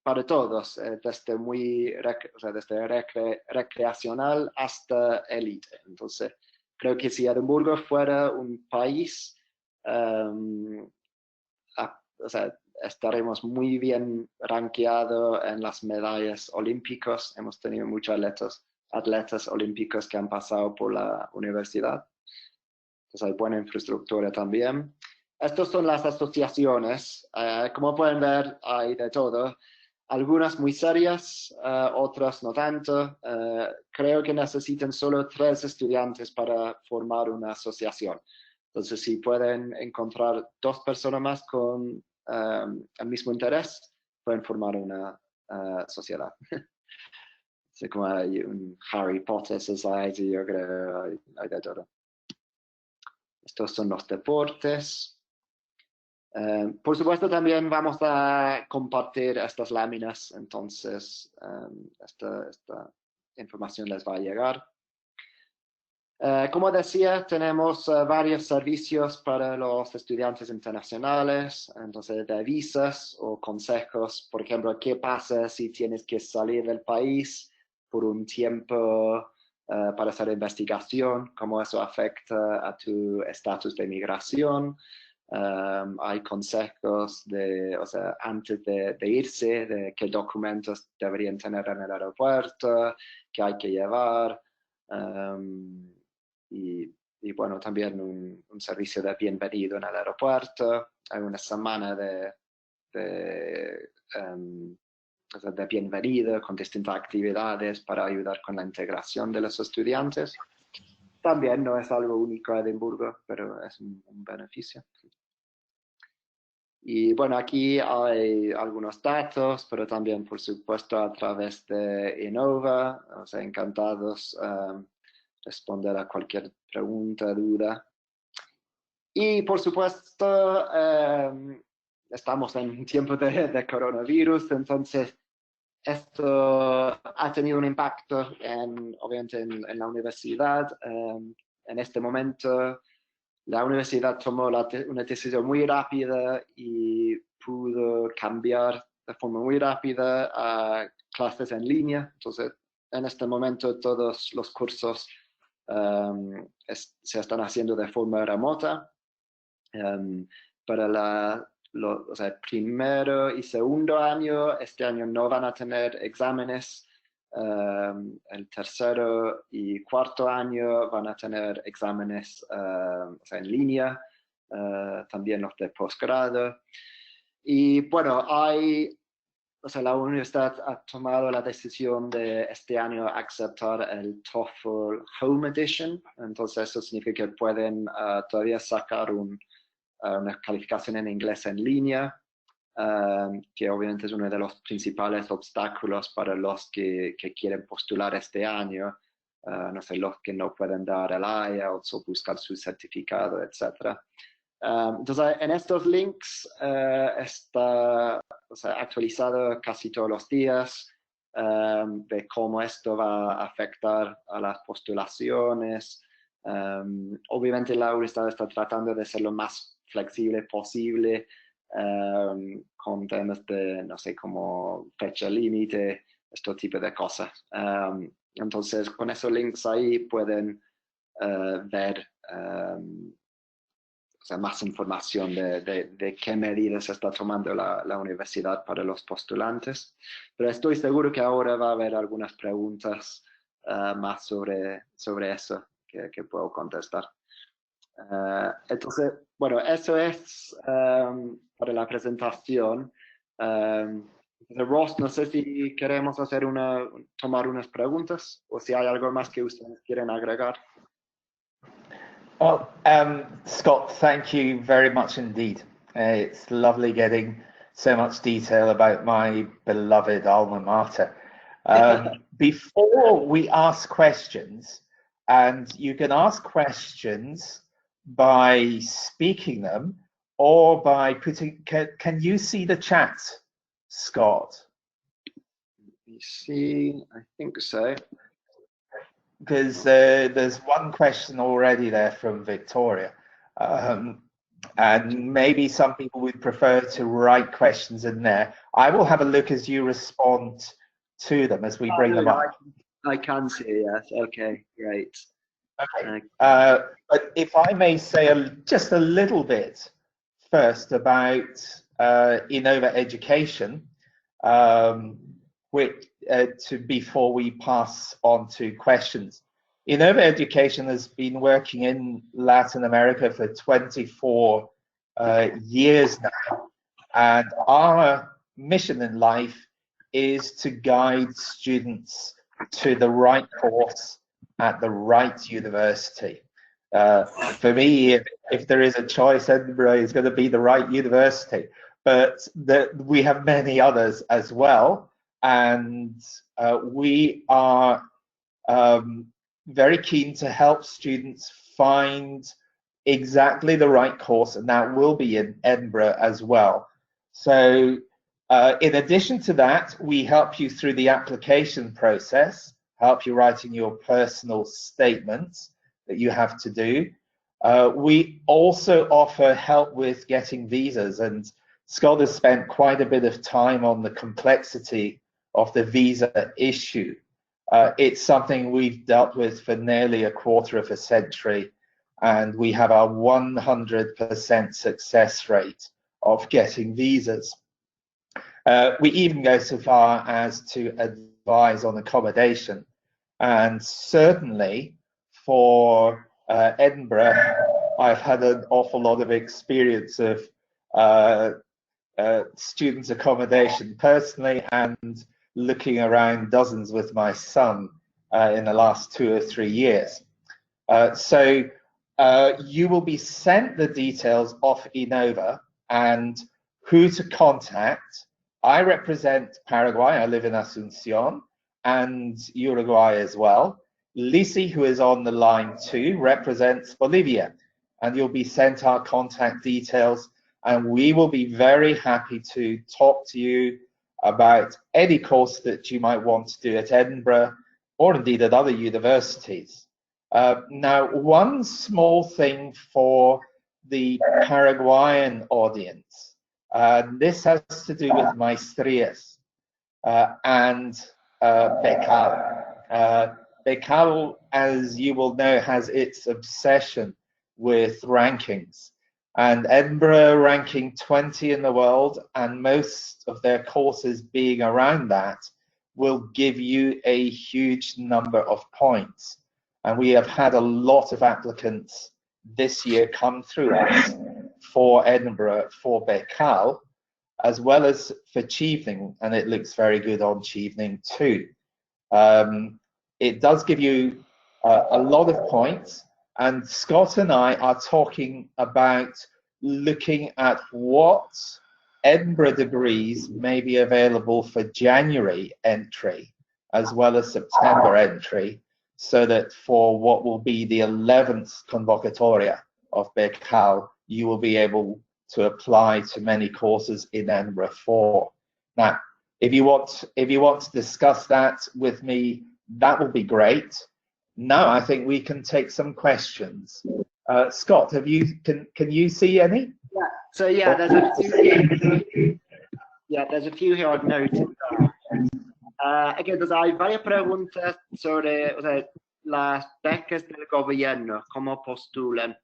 para todos, desde recreacional hasta élite. Entonces, creo que si Edimburgo fuera un país, estaremos muy bien rankeados en las medallas olímpicas. Hemos tenido muchos atletas olímpicos que han pasado por la universidad. Entonces hay buena infraestructura también. Estas son las asociaciones. Como pueden ver, hay de todo. Algunas muy serias, otras no tanto. Creo que necesitan solo 3 estudiantes para formar una asociación. Entonces, si pueden encontrar 2 personas más con el mismo interés, pueden formar una sociedad. Así como hay un Harry Potter Society, yo creo, hay de todo. Estos son los deportes. Por supuesto, también vamos a compartir estas láminas, entonces esta información les va a llegar. Como decía, tenemos varios servicios para los estudiantes internacionales, entonces de visas o consejos, por ejemplo, qué pasa si tienes que salir del país por un tiempo para hacer investigación, cómo eso afecta a tu estatus de migración. Hay consejos antes de irse, de qué documentos deberían tener en el aeropuerto, qué hay que llevar. Y bueno, también un servicio de bienvenido en el aeropuerto. Hay una semana de bienvenido con distintas actividades para ayudar con la integración de los estudiantes. También no es algo único a Edimburgo, pero es un beneficio. Y bueno, aquí hay algunos datos, pero también, por supuesto, a través de Innova. O sea, encantados responder a cualquier pregunta, duda. Y por supuesto, estamos en tiempo de coronavirus, entonces esto ha tenido un impacto obviamente en la universidad. En este momento, la universidad tomó una decisión muy rápida y pudo cambiar de forma muy rápida a clases en línea. Entonces, en este momento todos los cursos se están haciendo de forma remota. Para o sea, primero y segundo año, este año no van a tener exámenes. El tercero y cuarto año van a tener exámenes o sea, en línea, también los de posgrado. Y bueno, o sea, la universidad ha tomado la decisión de este año aceptar el TOEFL Home Edition. Entonces eso significa que pueden todavía sacar una calificación en inglés en línea, que obviamente es uno de los principales obstáculos para los que quieren postular este año. No sé, los que no pueden dar el IELTS o buscar su certificado, etc. Entonces, en estos links está, o sea, actualizado casi todos los días de cómo esto va a afectar a las postulaciones. Obviamente la universidad está tratando de ser lo más flexible posible con temas de, no sé, como fecha límite, este tipo de cosas. Entonces, con esos links ahí pueden ver o sea, más información de qué medidas está tomando la universidad para los postulantes. Pero estoy seguro que ahora va a haber algunas preguntas más sobre eso que puedo contestar. Entonces, bueno, eso es para la presentación. Ross, no sé si queremos tomar unas preguntas o si hay algo más que ustedes quieren agregar. Well, Scott, thank you very much indeed. It's lovely getting so much detail about my beloved alma mater. Before we ask questions, and you can ask questions by speaking them or by putting, can you see the chat, Scott? Let me see, I think so. Because there's one question already there from Victoria. And maybe some people would prefer to write questions in there. I will have a look as you respond to them as we bring them up. I can see, yes. Okay, great. Okay. But if I may say just a little bit first about Innova Education, before we pass on to questions. Innova Education has been working in Latin America for 24 years now, and our mission in life is to guide students to the right course at the right university. For me, if there is a choice, Edinburgh is going to be the right university, but we have many others as well. And we are very keen to help students find exactly the right course, and that will be in Edinburgh as well. So in addition to that, we help you through the application process, help you writing your personal statements that you have to do. We also offer help with getting visas, and Scott has spent quite a bit of time on the complexity of the visa issue. It's something we've dealt with for nearly a quarter of a century, and we have a 100% success rate of getting visas. We even go so far as to advise on accommodation, and certainly for Edinburgh, I've had an awful lot of experience of students' accommodation personally, and looking around dozens with my son in the last 2 or 3 years. So you will be sent the details of Innova, and who to contact. I represent Paraguay. I live in Asunción, and Uruguay as well. Lisi, who is on the line too, represents Bolivia, and you'll be sent our contact details, and we will be very happy to talk to you about any course that you might want to do at Edinburgh or indeed at other universities. Now, one small thing for the Paraguayan audience. This has to do with maestrías and Becal. Becal, as you will know, has its obsession with rankings. And Edinburgh ranking 20 in the world, and most of their courses being around that, will give you a huge number of points. And we have had a lot of applicants this year come through us for Edinburgh for Becal, as well as for Chevening, and it looks very good on Chevening too. It does give you a lot of points, and Scott and I are talking about looking at what Edinburgh degrees may be available for January entry, as well as September entry, so that for what will be the 11th convocatoria of Becal, you will be able to apply to many courses in Edinburgh for. Now, if you want to discuss that with me, that will be great. Now I think we can take some questions. Scott, can you see any? Yeah. So yeah, there's a few here I've noted. Again, hay varias preguntas sobre, o sea, las becas del gobierno, cómo postulan.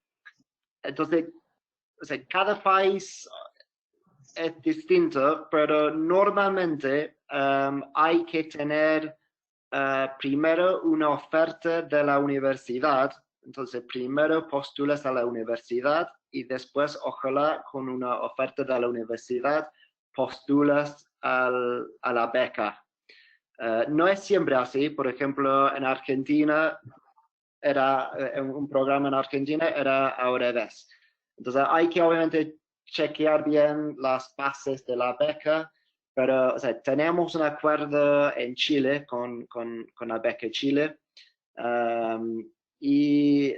Entonces, o sea, cada país es distinto, pero normalmente hay que tener primero una oferta de la universidad. Entonces, primero postulas a la universidad y después, ojalá, con una oferta de la universidad, postulas a la beca. No es siempre así. Por ejemplo, en Argentina, un programa en Argentina era al revés. Entonces, hay que obviamente chequear bien las bases de la beca, pero o sea, tenemos un acuerdo en Chile con la beca Chile. Y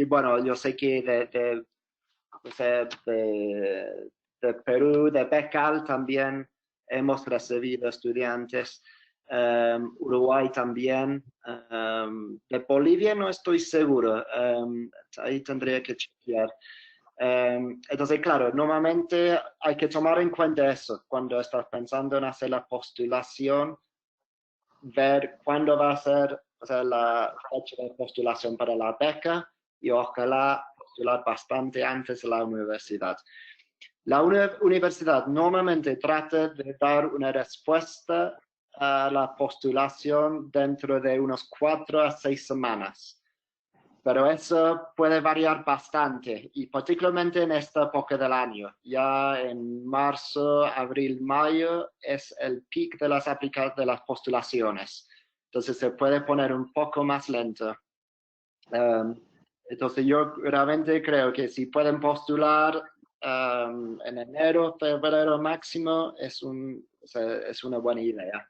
bueno, yo sé que de Perú, de Becal también hemos recibido estudiantes. Uruguay también. De Bolivia no estoy seguro. Ahí tendría que chequear. Entonces, claro, normalmente hay que tomar en cuenta eso cuando estás pensando en hacer la postulación, ver cuándo va a ser, o sea, la fecha de postulación para la beca y ojalá postular bastante antes de la universidad. La universidad normalmente trata de dar una respuesta a la postulación dentro de unos 4 a 6 semanas. Pero eso puede variar bastante, y particularmente en esta época del año. Ya en marzo, abril, mayo es el pic de de las postulaciones. Entonces se puede poner un poco más lento. Entonces yo realmente creo que si pueden postular en enero, febrero máximo, es una buena idea.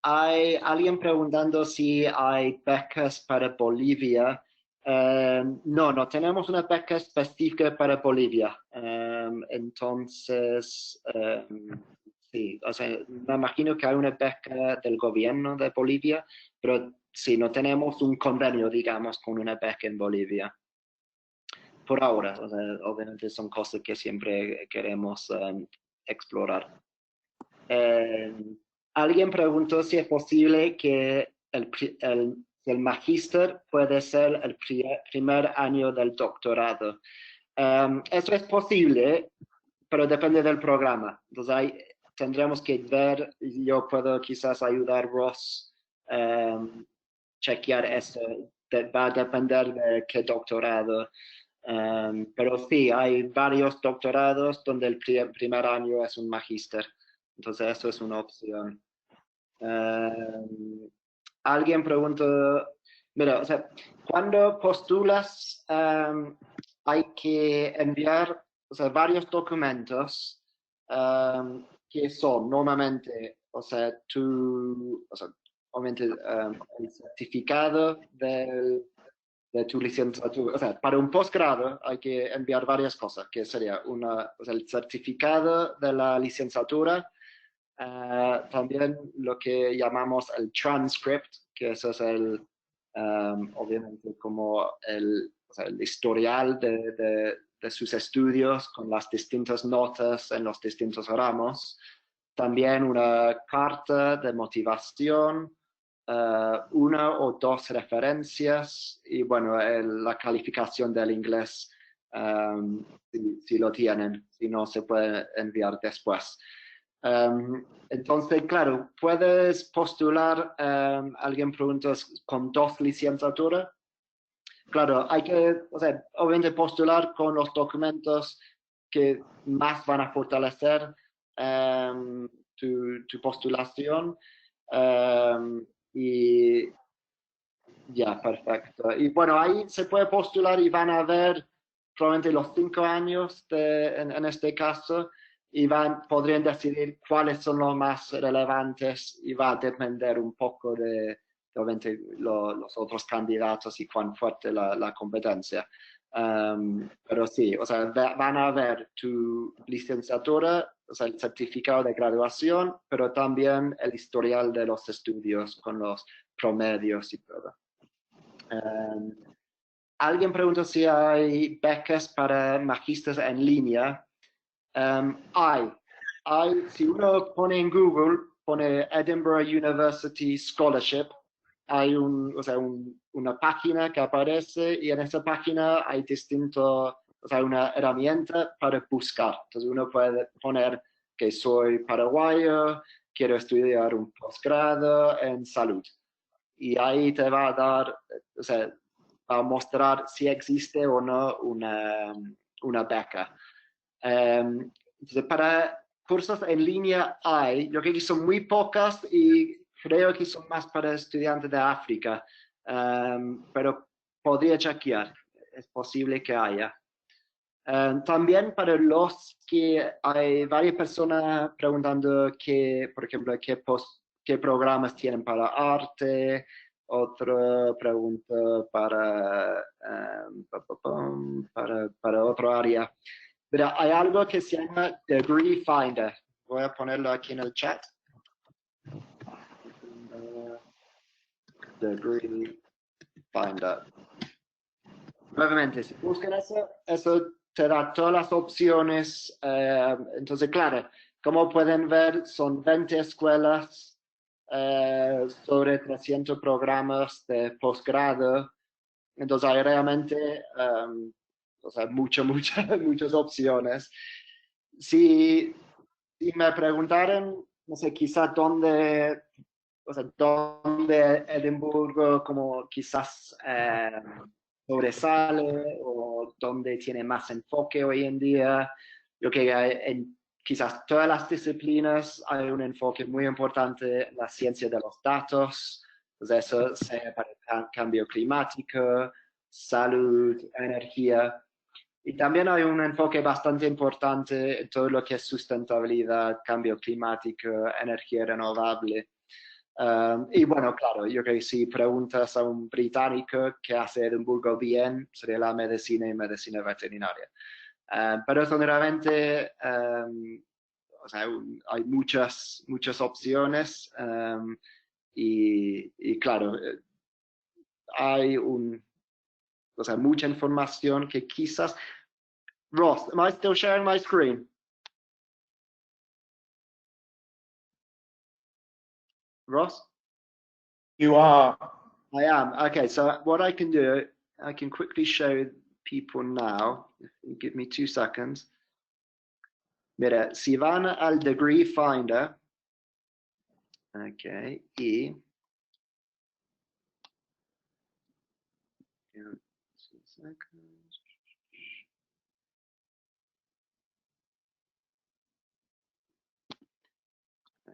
Hay alguien preguntando si hay becas para Bolivia. No tenemos una beca específica para Bolivia. Entonces, sí, o sea, me imagino que hay una beca del gobierno de Bolivia, pero sí, no tenemos un convenio, digamos, con una beca en Bolivia. Por ahora, o sea, obviamente son cosas que siempre queremos explorar. Alguien preguntó si es posible que el magíster puede ser el primer año del doctorado. Eso es posible, pero depende del programa. Entonces tendremos que ver, yo puedo quizás ayudar a Ross chequear eso. Va a depender de qué doctorado. Pero sí, hay varios doctorados donde el primer año es un magíster. Entonces, eso es una opción. Alguien preguntó, mira, o sea, cuando postulas hay que enviar o sea, varios documentos que son normalmente, o sea, obviamente el certificado de tu licenciatura. O sea, para un posgrado hay que enviar varias cosas, que sería o sea, el certificado de la licenciatura, también lo que llamamos el transcript, que eso es obviamente como o sea, el historial de sus estudios con las distintas notas en los distintos ramos. También una carta de motivación, una o dos referencias y bueno, la calificación del inglés, si lo tienen, si no se puede enviar después. Entonces, claro, puedes postular, alguien pregunta, con 2 licenciaturas. Claro, hay que, o sea, obviamente postular con los documentos que más van a fortalecer tu postulación. Y ya, perfecto. Y bueno, ahí se puede postular y van a ver probablemente los 5 años en este caso y podrían decidir cuáles son los más relevantes y va a depender un poco obviamente los otros candidatos y cuán fuerte la competencia. Pero sí, o sea, van a ver tu licenciatura, o sea, el certificado de graduación, pero también el historial de los estudios con los promedios y todo. Alguien preguntó si hay becas para magísteres en línea. Si uno pone en Google, pone Edinburgh University Scholarship, hay o sea, una página que aparece y en esa página hay o sea, una herramienta para buscar. Entonces uno puede poner que soy paraguayo, quiero estudiar un posgrado en salud. Y ahí te va a dar, o sea, a mostrar si existe o no una beca. Entonces, para cursos en línea yo creo que son muy pocas y creo que son más para estudiantes de África, pero podría chequear, es posible que haya. También para los que hay varias personas preguntando por ejemplo, qué programas tienen para arte, otra pregunta para otro área. Pero hay algo que se llama Degree Finder. Voy a ponerlo aquí en el chat. Degree Finder. Nuevamente, si buscan eso te da todas las opciones. Entonces, claro, como pueden ver, son 20 escuelas, sobre 300 programas de posgrado. Entonces, hay realmente o sea, muchas opciones. Si me preguntaran, no sé, quizás o sea, dónde Edimburgo como quizás sobresale o dónde tiene más enfoque hoy en día. Yo creo que en quizás todas las disciplinas hay un enfoque muy importante en la ciencia de los datos, pues eso sea para el cambio climático, salud, energía. Y también hay un enfoque bastante importante en todo lo que es sustentabilidad, cambio climático, energía renovable. Y bueno, claro, yo creo que si preguntas a un británico qué hace Edimburgo bien, sería la medicina y medicina veterinaria. Pero generalmente, o sea, hay muchas opciones y claro, hay o sea, mucha información que quizás... Ross, am I still sharing my screen? Ross? You are. I am. Okay, so what I can do, I can quickly show people now. If you give me 2 seconds. Mira, si van al Degree Finder, okay, y...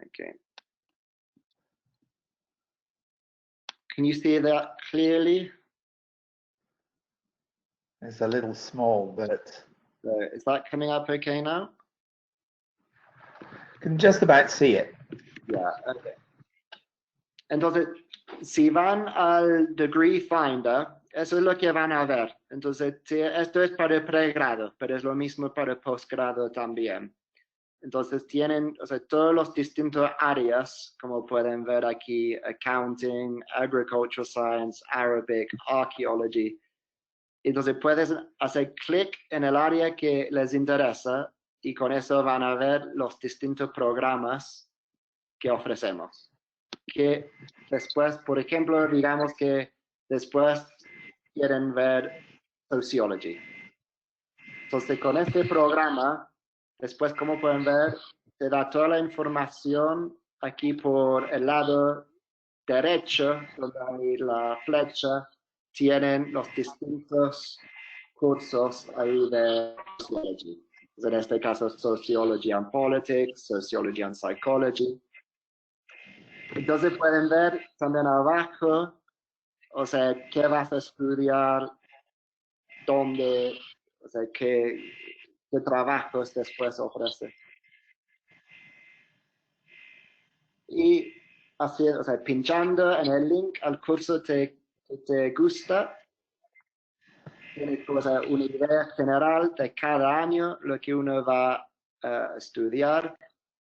Okay. Can you see that clearly? It's a little small, but So is that coming up okay now? You can just about see it. Yeah, okay. Entonces, si van al Degree Finder, eso es lo que van a ver. Entonces, esto es para el pregrado, pero es lo mismo para el posgrado también. Entonces, tienen, o sea, todos los distintos áreas, como pueden ver aquí, Accounting, Agricultural Science, Arabic, Archaeology. Entonces, puedes hacer clic en el área que les interesa y con eso van a ver los distintos programas que ofrecemos. Que después, por ejemplo, digamos que después quieren ver Sociology. Entonces, con este programa, después, como pueden ver, te da toda la información aquí por el lado derecho, donde hay la flecha, tienen los distintos cursos ahí de Sociology. En este caso, Sociology and Politics, Sociology and Psychology. Entonces pueden ver también abajo, o sea, qué vas a estudiar, dónde, o sea, qué trabajos después ofrece. Y así, o sea, pinchando en el link al curso que te gusta, tienes, o sea, una idea general de cada año, lo que uno va a estudiar.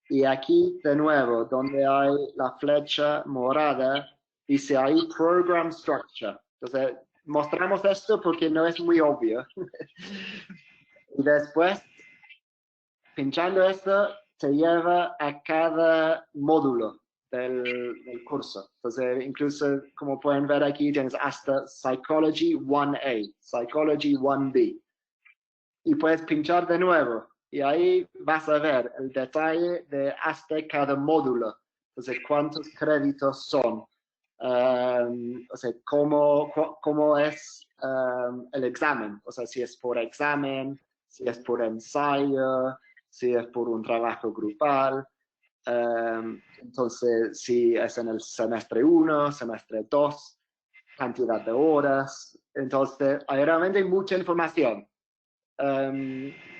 Y aquí, de nuevo, donde hay la flecha morada, dice ahí Program Structure. Entonces, mostramos esto porque no es muy obvio. Y después, pinchando esto, te lleva a cada módulo del curso. Entonces, incluso, como pueden ver aquí, tienes hasta Psychology 1A, Psychology 1B. Y puedes pinchar de nuevo. Y ahí vas a ver el detalle de hasta cada módulo. Entonces, cuántos créditos son. O sea, cómo es el examen. O sea, si es por examen, si es por ensayo, si es por un trabajo grupal. Entonces, si es en el semestre 1, semestre 2, cantidad de horas. Entonces, hay realmente mucha información.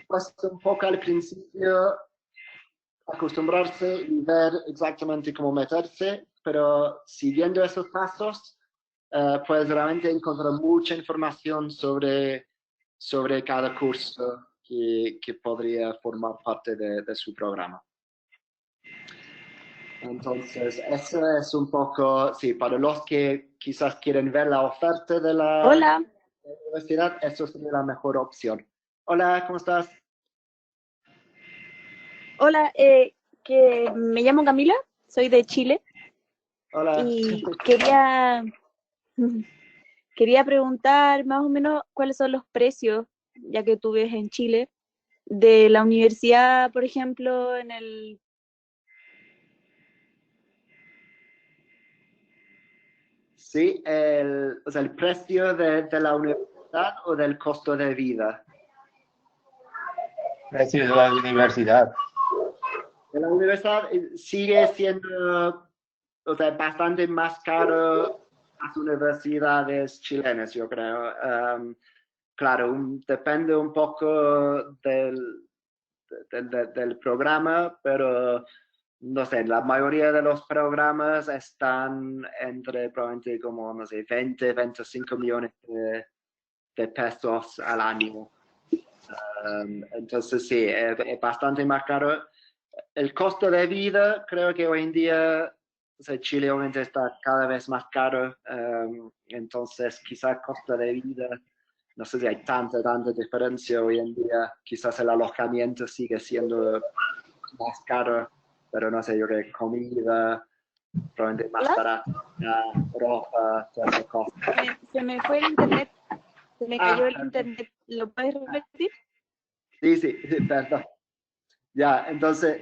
Pues un poco al principio acostumbrarse y ver exactamente cómo meterse, pero siguiendo esos pasos, puedes realmente encontrar mucha información sobre cada curso que podría formar parte de su programa. Entonces, eso es un poco, sí, para los que quizás quieren ver la oferta de la Hola, universidad, eso sería la mejor opción. Hola, ¿cómo estás? hola, que me llamo Camila, soy de Chile Hola. y quería preguntar más o menos cuáles son los precios, ya que tú vives en Chile, de la universidad, por ejemplo, en el... Sí, o sea, el precio de la universidad o del costo de vida. Precio de la universidad. De la universidad sigue siendo, o sea, bastante más caro las universidades chilenas, yo creo. Claro, depende un poco del programa, pero no sé, la mayoría de los programas están entre probablemente como, no sé, 20, 25 millones de pesos al año. Entonces sí, es bastante más caro. El costo de vida, creo que hoy en día, o sea, Chile obviamente está cada vez más caro, entonces quizás el costo de vida, no sé si hay tanta diferencia hoy en día, quizás el alojamiento sigue siendo más caro, pero no sé, yo creo que comida, probablemente más ¿Hola? barata, ropa, todas esas cosas. Se me fue el internet, se me cayó el internet, ¿lo puedes repetir? Sí, perdón. Ya, entonces,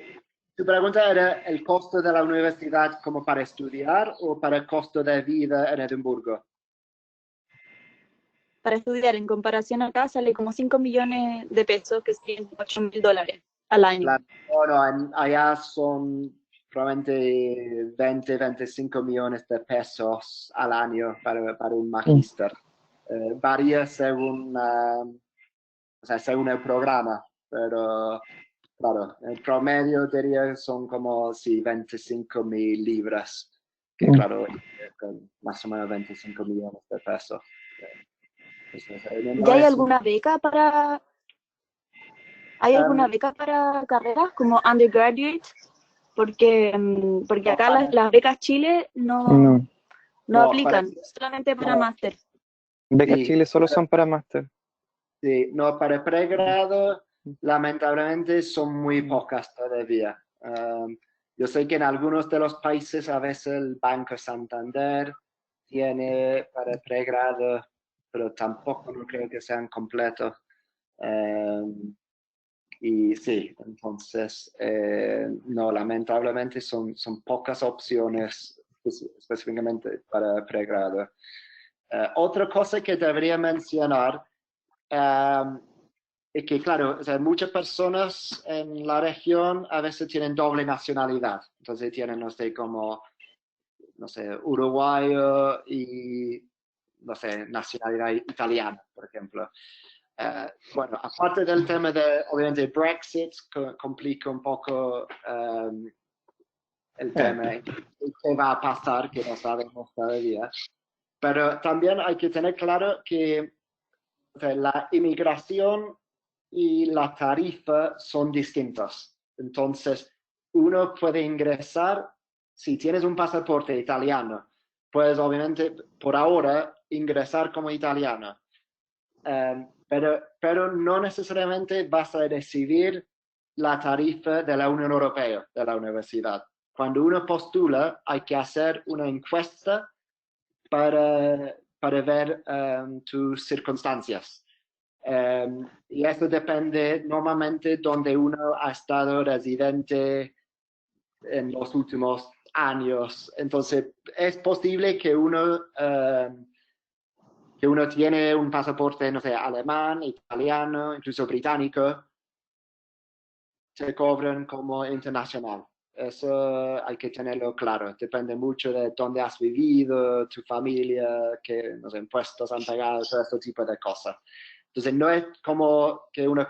tu pregunta era el costo de la universidad como para estudiar o para el costo de vida en Edimburgo. Para estudiar, en comparación acá sale como 5 millones de pesos, que serían $8.000 al año. Claro, no, allá son probablemente 20, 25 millones de pesos al año para un magíster. Varía según o sea, según el programa, pero claro, el promedio diría que son como, sí, 25.000 libras, que claro, más o menos 25 millones de pesos. ¿Ya No es, hay alguna um, beca para carreras como undergraduate? Porque, porque no, acá las becas Chile No, no no, aplican, solamente para no, máster. becas sí, Chile solo son para máster. sí, no, para pregrado, lamentablemente son muy pocas todavía. Yo sé que en algunos de los países a veces el Banco Santander tiene para pregrado, pero tampoco no creo que sean completos. Y sí, entonces, no, lamentablemente son pocas opciones específicamente para pregrado. Otra cosa que debería mencionar es que, claro, o sea, muchas personas en la región a veces tienen doble nacionalidad. Entonces tienen, no sé, como, no sé, uruguayo y, no sé, nacionalidad italiana, por ejemplo. Bueno, aparte del tema de, obviamente, Brexit, complica un poco el tema de qué va a pasar, que no sabemos todavía. Pero también hay que tener claro que o sea, la inmigración y la tarifa son distintas. Entonces, uno puede ingresar, si tienes un pasaporte italiano, puedes obviamente por ahora ingresar como italiano. Pero no necesariamente vas a recibir la tarifa de la Unión Europea, de la universidad. Cuando uno postula, hay que hacer una encuesta para ver tus circunstancias. Y eso depende normalmente donde uno ha estado residente en los últimos años. Entonces, es posible que uno tiene un pasaporte, no sé, alemán, italiano, incluso británico, se cobran como internacional. Eso hay que tenerlo claro. Depende mucho de dónde has vivido, tu familia, qué no sé, impuestos han pagado, todo este tipo de cosas. Entonces, no es como que una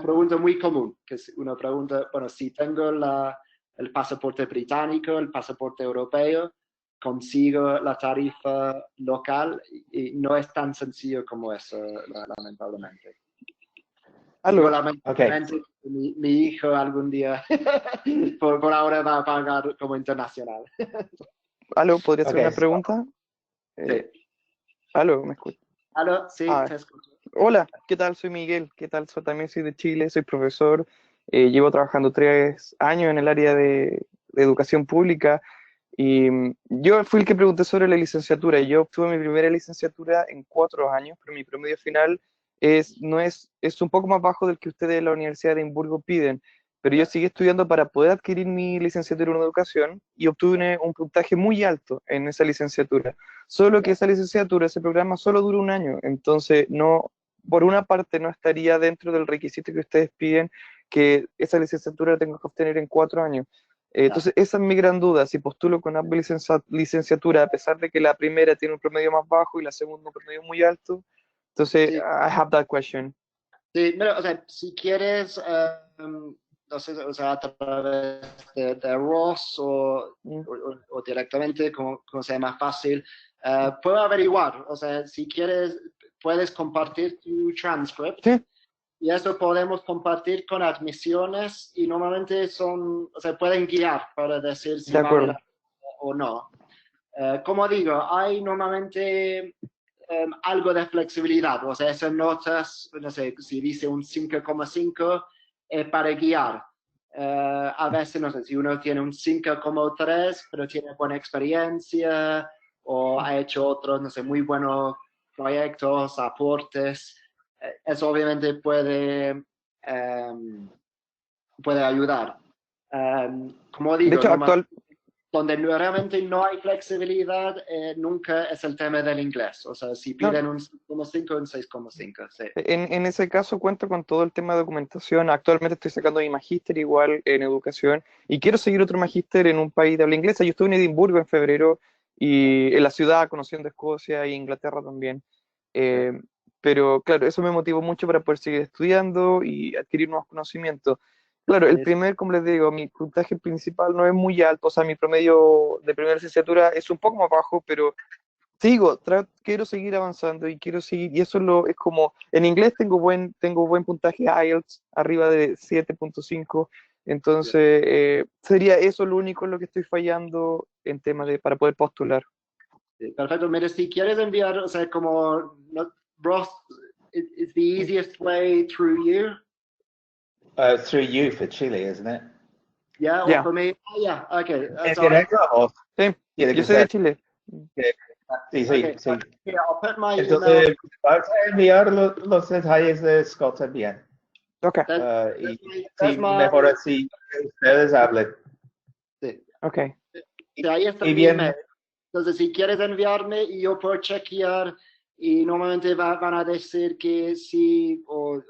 pregunta muy común, que uno pregunta, bueno, si tengo el pasaporte británico, el pasaporte europeo, consigo la tarifa local y no es tan sencillo como eso, lamentablemente. Digo, Aló, Okay. lamentablemente, mi hijo algún día, por ahora va a pagar como internacional. aló, ¿podría hacer Okay. una pregunta? Eh, Sí. aló, ¿me escucha? ¿Aló? Sí, Ah, te escucho. hola, ¿qué tal? Soy Miguel, ¿qué tal? También soy de Chile, soy profesor, llevo trabajando 3 años en el área de educación pública y yo fui el que pregunté sobre la licenciatura. Yo obtuve mi primera licenciatura en 4 años, pero mi promedio final es un poco más bajo del que ustedes en la Universidad de Edimburgo piden, pero yo seguí estudiando para poder adquirir mi licenciatura en educación y obtuve un puntaje muy alto en esa licenciatura. Solo que esa licenciatura, ese programa solo dura un año, entonces no, por una parte no estaría dentro del requisito que ustedes piden que esa licenciatura la tengo que obtener en 4 años. Entonces, esa es mi gran duda, si postulo con ambas licenciatura, a pesar de que la primera tiene un promedio más bajo y la segunda un promedio muy alto. Entonces, Sí, I have that question. sí, mira, o sea, si quieres, no sé, o sea, a través de Ross Mm. o directamente, como sea más fácil, puedo averiguar, o sea, si quieres, puedes compartir tu transcript Sí, y eso podemos compartir con admisiones y normalmente son, o sea, pueden guiar para decir si de vale la acuerdo. pena o no. Como digo, hay normalmente algo de flexibilidad, o sea, esas notas, no sé, si dice un 5,5 para guiar. A veces, no sé, si uno tiene un 5,3 pero tiene buena experiencia o ha hecho otros, no sé, muy buenos proyectos, aportes, eso obviamente puede ayudar. Como De digo, hecho, normalmente donde realmente no hay flexibilidad, nunca es el tema del inglés. O sea, si no, piden un 5,5, un 6,5, sí. en ese caso cuento con todo el tema de documentación. Actualmente estoy sacando mi magíster igual en educación y quiero seguir otro magíster en un país de habla inglesa. Yo estuve en Edimburgo en febrero y en la ciudad conociendo Escocia e Inglaterra también. Sí. Eh, pero claro, eso me motivó mucho para poder seguir estudiando y adquirir nuevos conocimientos. Claro, el primer, como les digo, mi puntaje principal no es muy alto, o sea, mi promedio de primera licenciatura es un poco más bajo, pero sigo, quiero seguir avanzando y quiero seguir, y eso es como, en inglés tengo buen puntaje IELTS, arriba de 7.5, entonces sería eso lo único en lo que estoy fallando en tema de, para poder postular. Perfecto. Mira, si quieres enviar, o sea, como, no, Ross, it's the easiest way through you. Through you for Chile, isn't it? Yeah, or Yeah. for me? Oh, yeah, okay. ¿Es So directo o Sí, tiene yo que soy de ser? Chile. Sí, sí, okay, sí. here, I'll put my email. Entonces, vas a enviar los detalles de Scott también. Ok, Y That's sí, my, mejor así ustedes hablen. sí. ok. Sí, ahí está Y mi bien, email. Entonces, si quieres enviarme, y yo puedo chequear y normalmente van a decir que sí o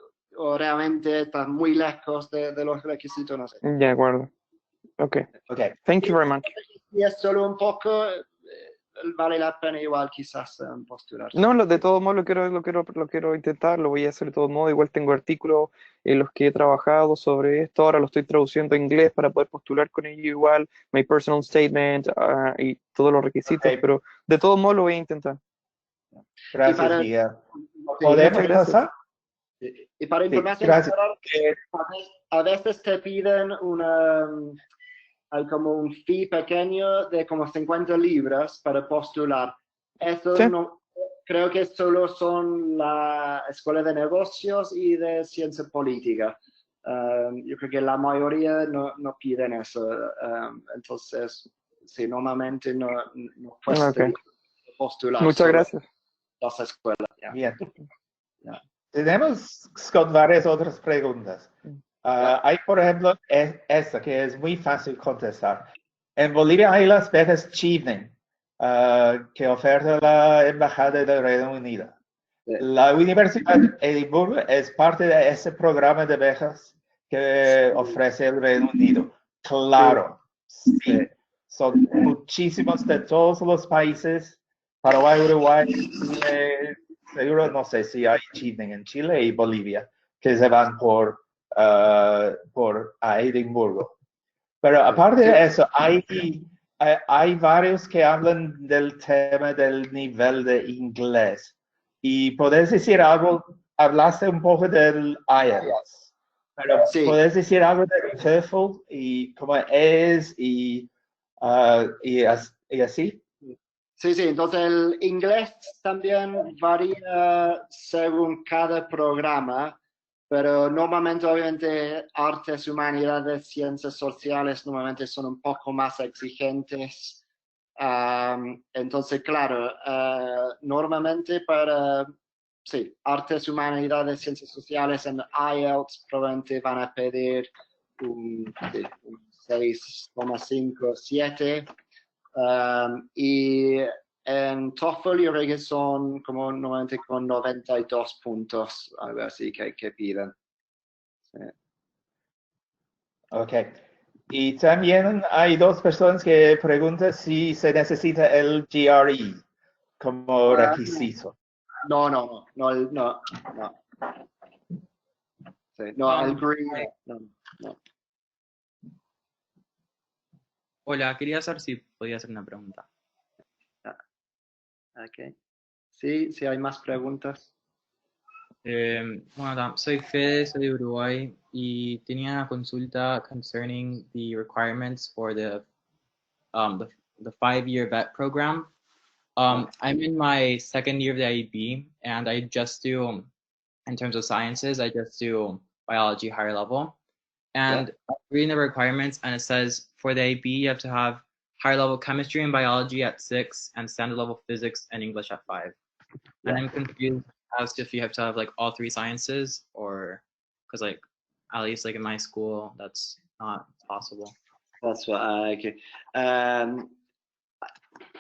realmente están muy lejos de los requisitos, no sé. De acuerdo. Ok. ok. Thank you very much. Si es solo un poco, vale la pena igual quizás postularse. No, de todos modos lo quiero intentar, lo voy a hacer de todos modos. Igual tengo artículos en los que he trabajado sobre esto, ahora lo estoy traduciendo a inglés para poder postular con ello igual, my personal statement y todos los requisitos, Ok. pero de todos modos lo voy a intentar. Gracias, Miguel. Sí, ¿Podemos muchas gracias. pasar? y para Sí, información gracias. general, a veces te piden hay como un fee pequeño de como 50 libras para postular. Eso Sí. no, creo que solo son la Escuela de Negocios y de Ciencia Política. Yo creo que la mayoría no piden eso. Entonces, sí, normalmente no cuesta Ok. postular Muchas solo gracias. las escuelas. Yeah. Bien. Yeah. Tenemos, Scott, varias otras preguntas. Hay, por ejemplo, esta que es muy fácil contestar. En Bolivia hay las becas Chevening que oferta la Embajada del Reino Unido. La Universidad de Edimburgo es parte de ese programa de becas que ofrece el Reino Unido. Claro, sí. Son muchísimos de todos los países. Paraguay, Uruguay, Chile, seguro no sé si hay Chevening en Chile y Bolivia, que se van por a Edimburgo. Pero aparte de eso, hay varios que hablan del tema del nivel de inglés. Y podés decir algo, hablaste un poco del IELTS, pero Sí. podés decir algo del TOEFL y cómo es y así. Sí, entonces el inglés también varía según cada programa, pero normalmente, obviamente, artes, humanidades, ciencias sociales normalmente son un poco más exigentes. Entonces, claro, normalmente para, sí, artes, humanidades, ciencias sociales en IELTS probablemente van a pedir un 6,5, 7. Y en TOEFL yo creo que son como normalmente con 92 puntos, algo así que piden. Sí. Ok. Y también hay dos personas que preguntan si se necesita el GRE como requisito. No. Sí, no, el green, no. Hola, quería saber si podía hacer una pregunta. Okay. Sí, hay más preguntas. Bueno, soy Fede, soy de Uruguay y tenía una consulta concerning the requirements for the 5-year vet program. I'm in my second year of the IEB, and I just do, in terms of sciences, I just do biology higher level. And I'm reading the requirements, and it says for the IEB, you have to have higher level chemistry and biology at 6 and standard level physics and English at 5. And I'm confused as to if you have to have like all 3 sciences, or because like at least like in my school that's not possible. That's what okay.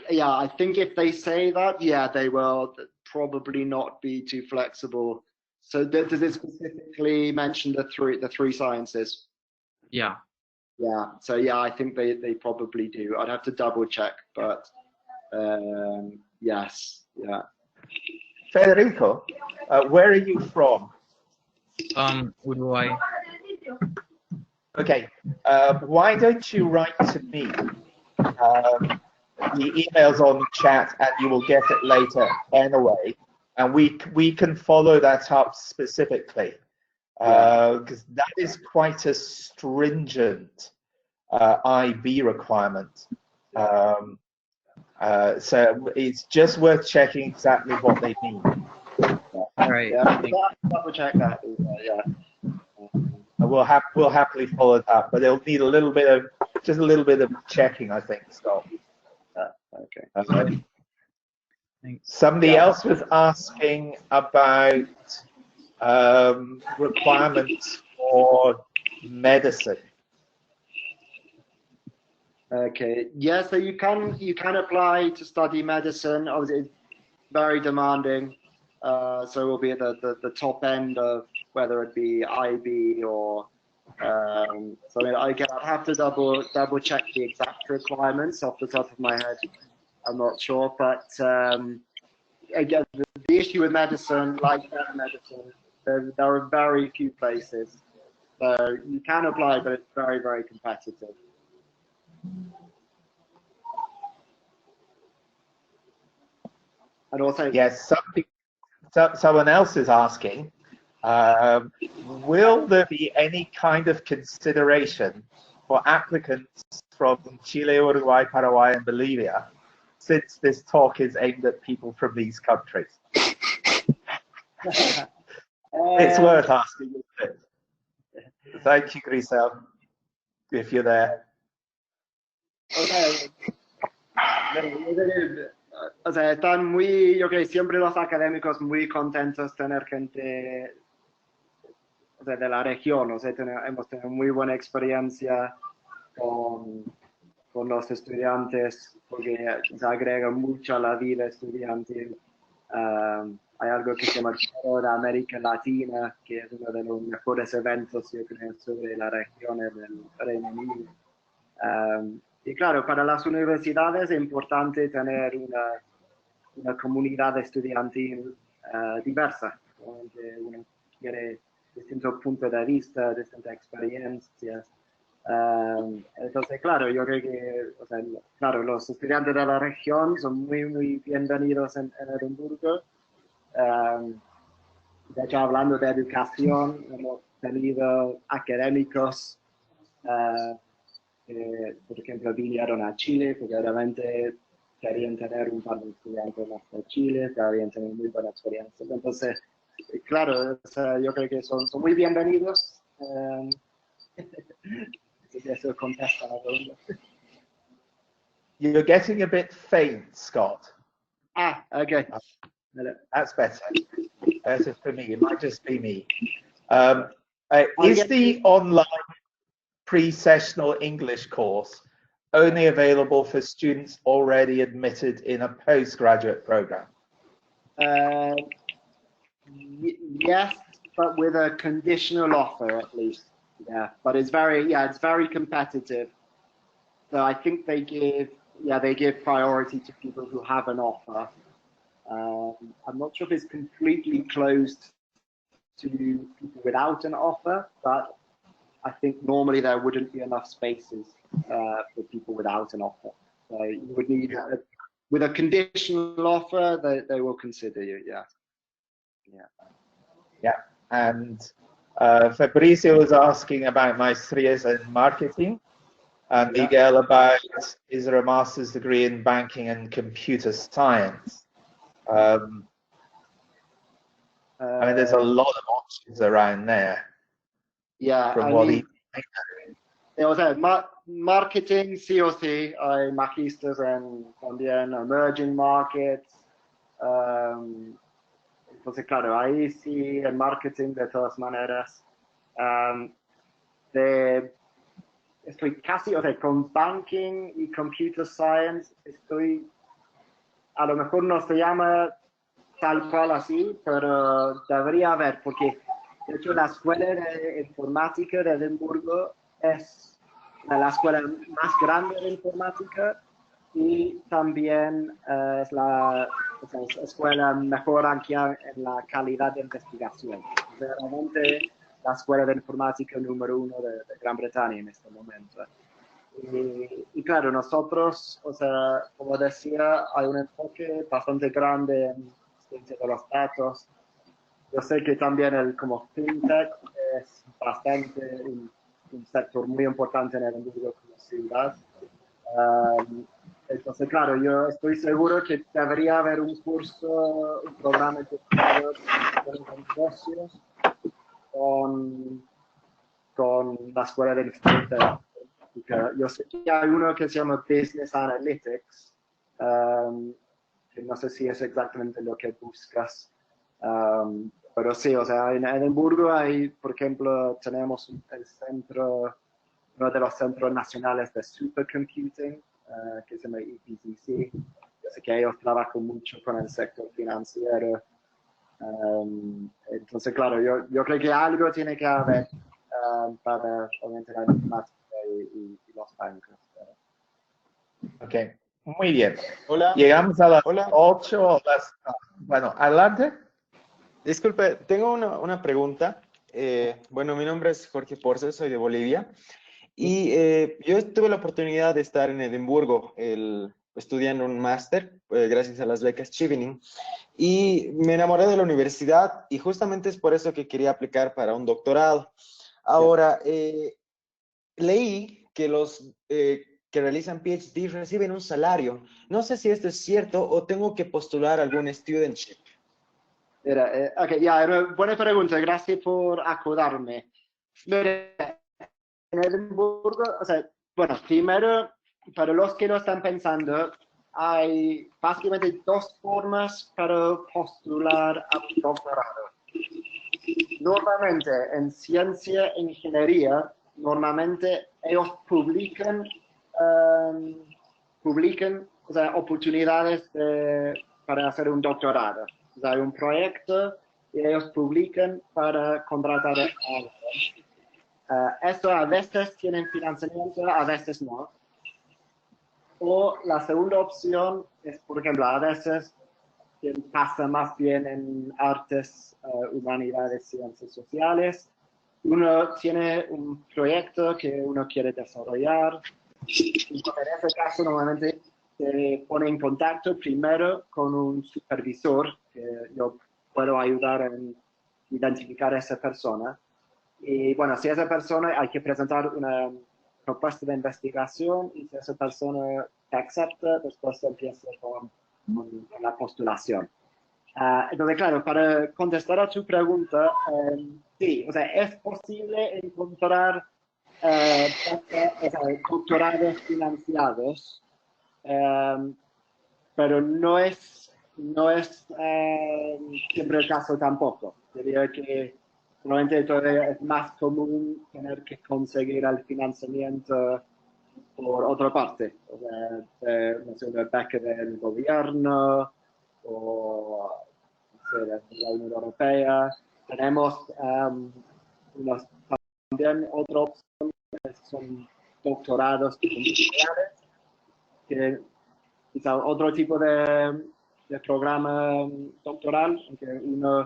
Yeah, I think if they say that, they will probably not be too flexible. So does it specifically mention the three sciences? Yeah. So I think they probably do. I'd have to double check, but yes, Federico, where are you from? Uruguay. Okay, why don't you write to me? The email's on the chat, and you will get it later anyway, and we can follow that up specifically, because that is quite a stringent IB requirement. So it's just worth checking exactly what they mean. All right. Yeah, double check that. Yeah. We'll happily follow that, but it'll need a little bit of checking, I think, Scott. Okay. Somebody else was asking about requirements for medicine. Okay. Yeah, so you can apply to study medicine. Obviously, it's very demanding. So it will be at the top end of whether it be IB or so. I'd have to double check the exact requirements off the top of my head. I'm not sure, but again, the issue with medicine, like that medicine, there are very few places. So you can apply, but it's very, very competitive. And also, yes, someone else is asking, will there be any kind of consideration for applicants from Chile, Uruguay, Paraguay, and Bolivia, since this talk is aimed at people from these countries? It's worth asking, isn't it? Thank you, Grisel, if you're there. Okay. O sea, están muy, yo creo, siempre los académicos muy contentos de tener gente, o sea, de la región. O sea, hemos tenido muy buena experiencia con los estudiantes, porque se agrega mucho a la vida estudiantil. Hay algo que se llama Foro de América Latina, que es uno de los mejores eventos, yo creo, sobre las regiones del Reino Unido. Y claro, para las universidades es importante tener una comunidad estudiantil diversa, donde uno quiere distintos puntos de vista, distintas experiencias. Entonces, claro, yo creo que, o sea, claro, los estudiantes de la región son muy, muy bienvenidos en Edimburgo. De hecho, hablando de educación, hemos tenido académicos que, por ejemplo, vinieron a Chile porque realmente querían tener un par de estudiantes más de Chile, querían tener muy buena experiencia. Entonces, claro, o sea, yo creo que son muy bienvenidos. Eso contesta la pregunta. You're getting a bit faint, Scott. Ah, okay. That's better. Better for me. It might just be me. Is the online pre-sessional English course only available for students already admitted in a postgraduate program? Yes, but with a conditional offer at least. Yeah, but it's very competitive. So I think they give priority to people who have an offer. I'm not sure if it's completely closed to people without an offer, but I think normally there wouldn't be enough spaces for people without an offer. So you would need, with a conditional offer, they will consider you, yeah. Yeah, and Fabrizio was asking about maestrías in marketing, and Miguel about is there a master's degree in banking and computer science? I mean, there's a lot of options around there. Yeah, from what o sea, marketing sí o sí, hay magísteres en también emerging markets. Entonces, claro, ahí sí, el marketing de todas maneras. Estoy casi, o sea, con banking y computer science, a lo mejor no se llama tal cual así, pero debería haber, porque de hecho la escuela de informática de Edimburgo es la escuela más grande de informática y también es la esas escuelas mejoran ya en la calidad de investigación. Realmente la escuela de informática número 1 de Gran Bretaña en este momento. Y claro, nosotros, o sea, como decía, hay un enfoque bastante grande en ciencia de los datos. Yo sé que también el como fintech es bastante un sector muy importante en Edimburgo como ciudad. Entonces, claro, yo estoy seguro que debería haber un curso, un programa de negocios con la escuela de fintech. Yo sé que hay uno que se llama Business Analytics, que no sé si es exactamente lo que buscas, pero sí, o sea, en Edimburgo hay, por ejemplo, tenemos el centro, uno de los centros nacionales de supercomputing, que se llama EPCC. Yo sé que ellos trabajan mucho con el sector financiero. Entonces, claro, yo creo que algo tiene que haber para obviamente la informática y los bancos. Ok, muy bien. Hola. Llegamos a las Hola. 8. Bueno, adelante. Disculpe, tengo una pregunta. Bueno, mi nombre es Jorge Porce, soy de Bolivia. Y yo tuve la oportunidad de estar en Edimburgo estudiando un máster, gracias a las becas Chevening. Y me enamoré de la universidad y justamente es por eso que quería aplicar para un doctorado. Ahora, leí que los que realizan PhD reciben un salario. No sé si esto es cierto o tengo que postular algún studentship. Mira, ok, ya, buena pregunta, gracias por acordarme. Mira, en Edimburgo, o sea, bueno, primero, para los que no están pensando, hay básicamente dos formas para postular a un doctorado. Normalmente, en ciencia e ingeniería, normalmente ellos publican o sea, oportunidades para hacer un doctorado. O sea, hay un proyecto y ellos publican para contratar a alguien. Esto a veces tienen financiamiento, a veces no. O la segunda opción es, por ejemplo, a veces pasa más bien en artes, humanidades, ciencias sociales. Uno tiene un proyecto que uno quiere desarrollar. Y en ese caso, normalmente se pone en contacto primero con un supervisor, que yo puedo ayudar en identificar a esa persona. Y bueno, si esa persona hay que presentar una propuesta de investigación y si esa persona te acepta, después se empieza con la postulación. Entonces, claro, para contestar a tu pregunta, sí, o sea, es posible encontrar doctorados financiados, pero no es siempre el caso tampoco. Diría que probablemente todavía es más común tener que conseguir el financiamiento por otra parte, o sea, no sé, una beca del gobierno o no sé, de la Unión Europea. Tenemos también otra opción que son doctorados industriales, que quizá otro tipo de programa doctoral, en que uno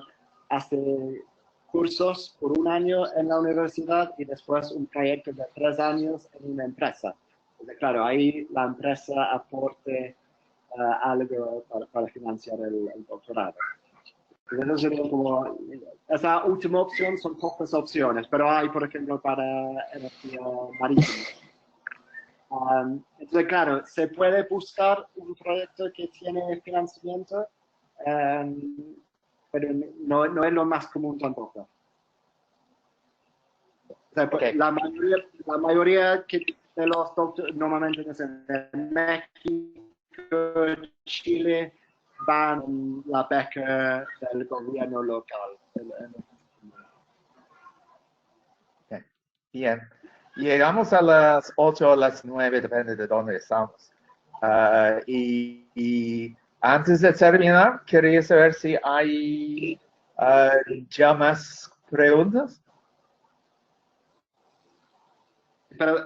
hace cursos por un año en la universidad y después un proyecto de 3 años en una empresa. Entonces, claro, ahí la empresa aporte algo para financiar el doctorado. Entonces, sería como, esa última opción son pocas opciones, pero hay, por ejemplo, para energía marítima. Entonces, claro, se puede buscar un proyecto que tiene financiamiento, pero no es lo más común tampoco. O sea, Okay. la mayoría de los doctores, normalmente de México, Chile, van la beca del gobierno local. Okay. Bien. Llegamos a las 8 o las 9, depende de dónde estamos. Y antes de terminar, quería saber si hay ya más preguntas. Pero,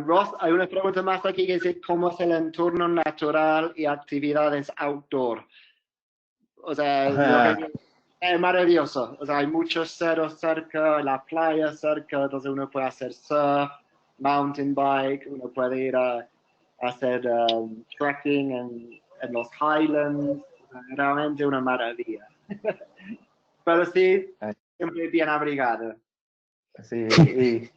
Ross, hay una pregunta más aquí que dice, ¿cómo es el entorno natural y actividades outdoor? O sea, Ajá. es maravilloso. O sea, hay muchos cerros cerca, la playa cerca, entonces uno puede hacer surf, mountain bike, uno puede ir a hacer trekking en los Highlands. O sea, realmente una maravilla. Pero sí, siempre bien abrigado. Sí, y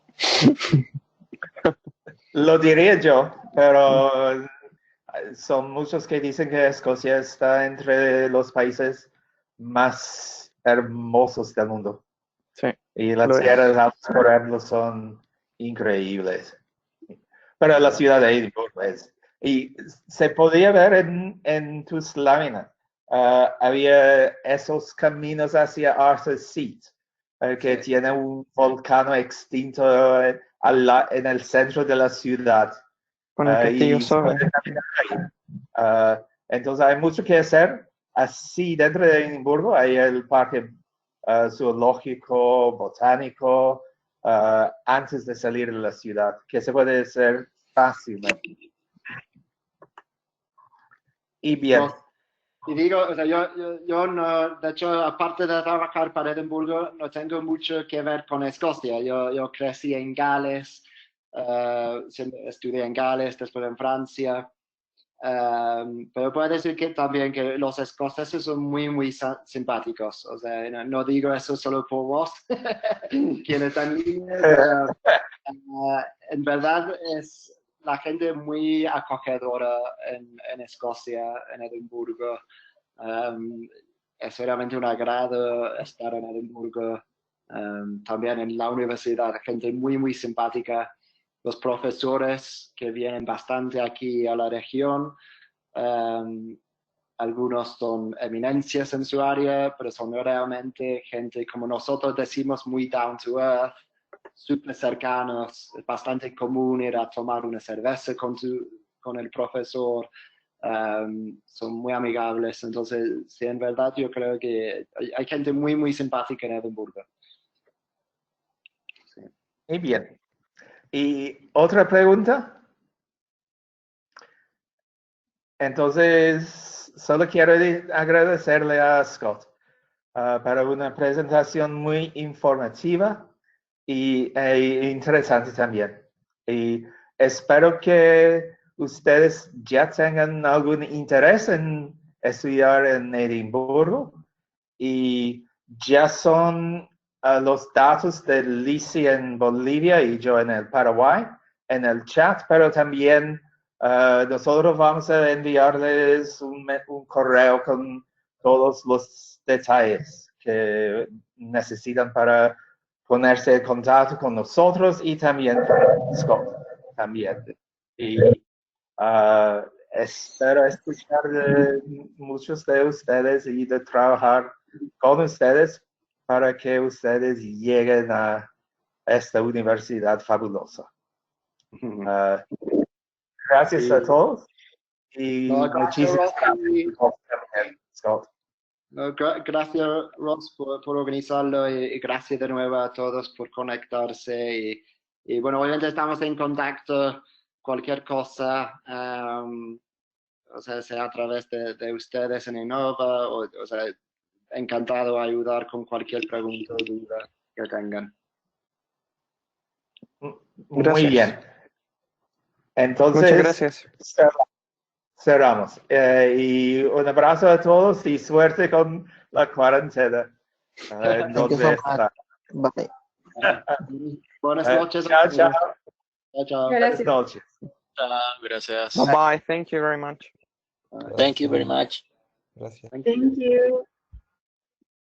lo diría yo, pero son muchos que dicen que Escocia está entre los países más hermosos del mundo. Sí, Y las lo es. tierras altas, por ejemplo, son increíbles. Pero la ciudad de Edimburgo es. Y se podía ver en tus láminas. Había esos caminos hacia Arthur's Seat, que tiene un volcán extinto en el centro de la ciudad. Con el castillo Y se puede sobre. caminar ahí. Entonces hay mucho que hacer. Así, dentro de Edimburgo hay el parque zoológico, botánico, antes de salir de la ciudad, que se puede hacer fácilmente. Y bien. Y digo, o sea, yo no, de hecho, aparte de trabajar para Edimburgo, no tengo mucho que ver con Escocia. Yo crecí en Gales, estudié en Gales, después en Francia. Pero puedo decir que también que los escoceses son muy, muy simpáticos. O sea, no digo eso solo por vos, quienes también, en verdad es la gente muy acogedora en Escocia, en Edimburgo. Es realmente un agrado estar en Edimburgo. También en la universidad, gente muy, muy simpática. Los profesores que vienen bastante aquí a la región. Algunos son eminencias en su área, pero son realmente gente, como nosotros decimos, muy down to earth, súper cercanos. Es bastante común ir a tomar una cerveza con el profesor. Son muy amigables. Entonces, sí, en verdad yo creo que hay gente muy, muy simpática en Edimburgo. Sí. Muy bien. ¿Y otra pregunta? Entonces, solo quiero agradecerle a Scott para una presentación muy informativa e interesante también. Y espero que ustedes ya tengan algún interés en estudiar en Edimburgo y ya son los datos de Lizzie en Bolivia y yo en el Paraguay en el chat, pero también nosotros vamos a enviarles un correo con todos los detalles que necesitan para ponerse en contacto con nosotros y también con Scott también. Y espero escuchar de muchos de ustedes y de trabajar con ustedes para que ustedes lleguen a esta universidad fabulosa. Gracias a todos y muchísimas gracias, Scott. No, gracias, Ross, por organizarlo y gracias de nuevo a todos por conectarse. Y bueno, obviamente estamos en contacto, cualquier cosa, o sea a través de ustedes en Innova, o sea, encantado de ayudar con cualquier pregunta o duda que tengan. Muy bien. Entonces, muchas gracias. Cerramos. Y un abrazo a todos y suerte con la cuarentena. Entonces, Bye. Buenas noches. Chao, chao. Chao. Buenas noches. Gracias. Bye bye. Thank you very much. Thank you very much. Gracias. Thank you.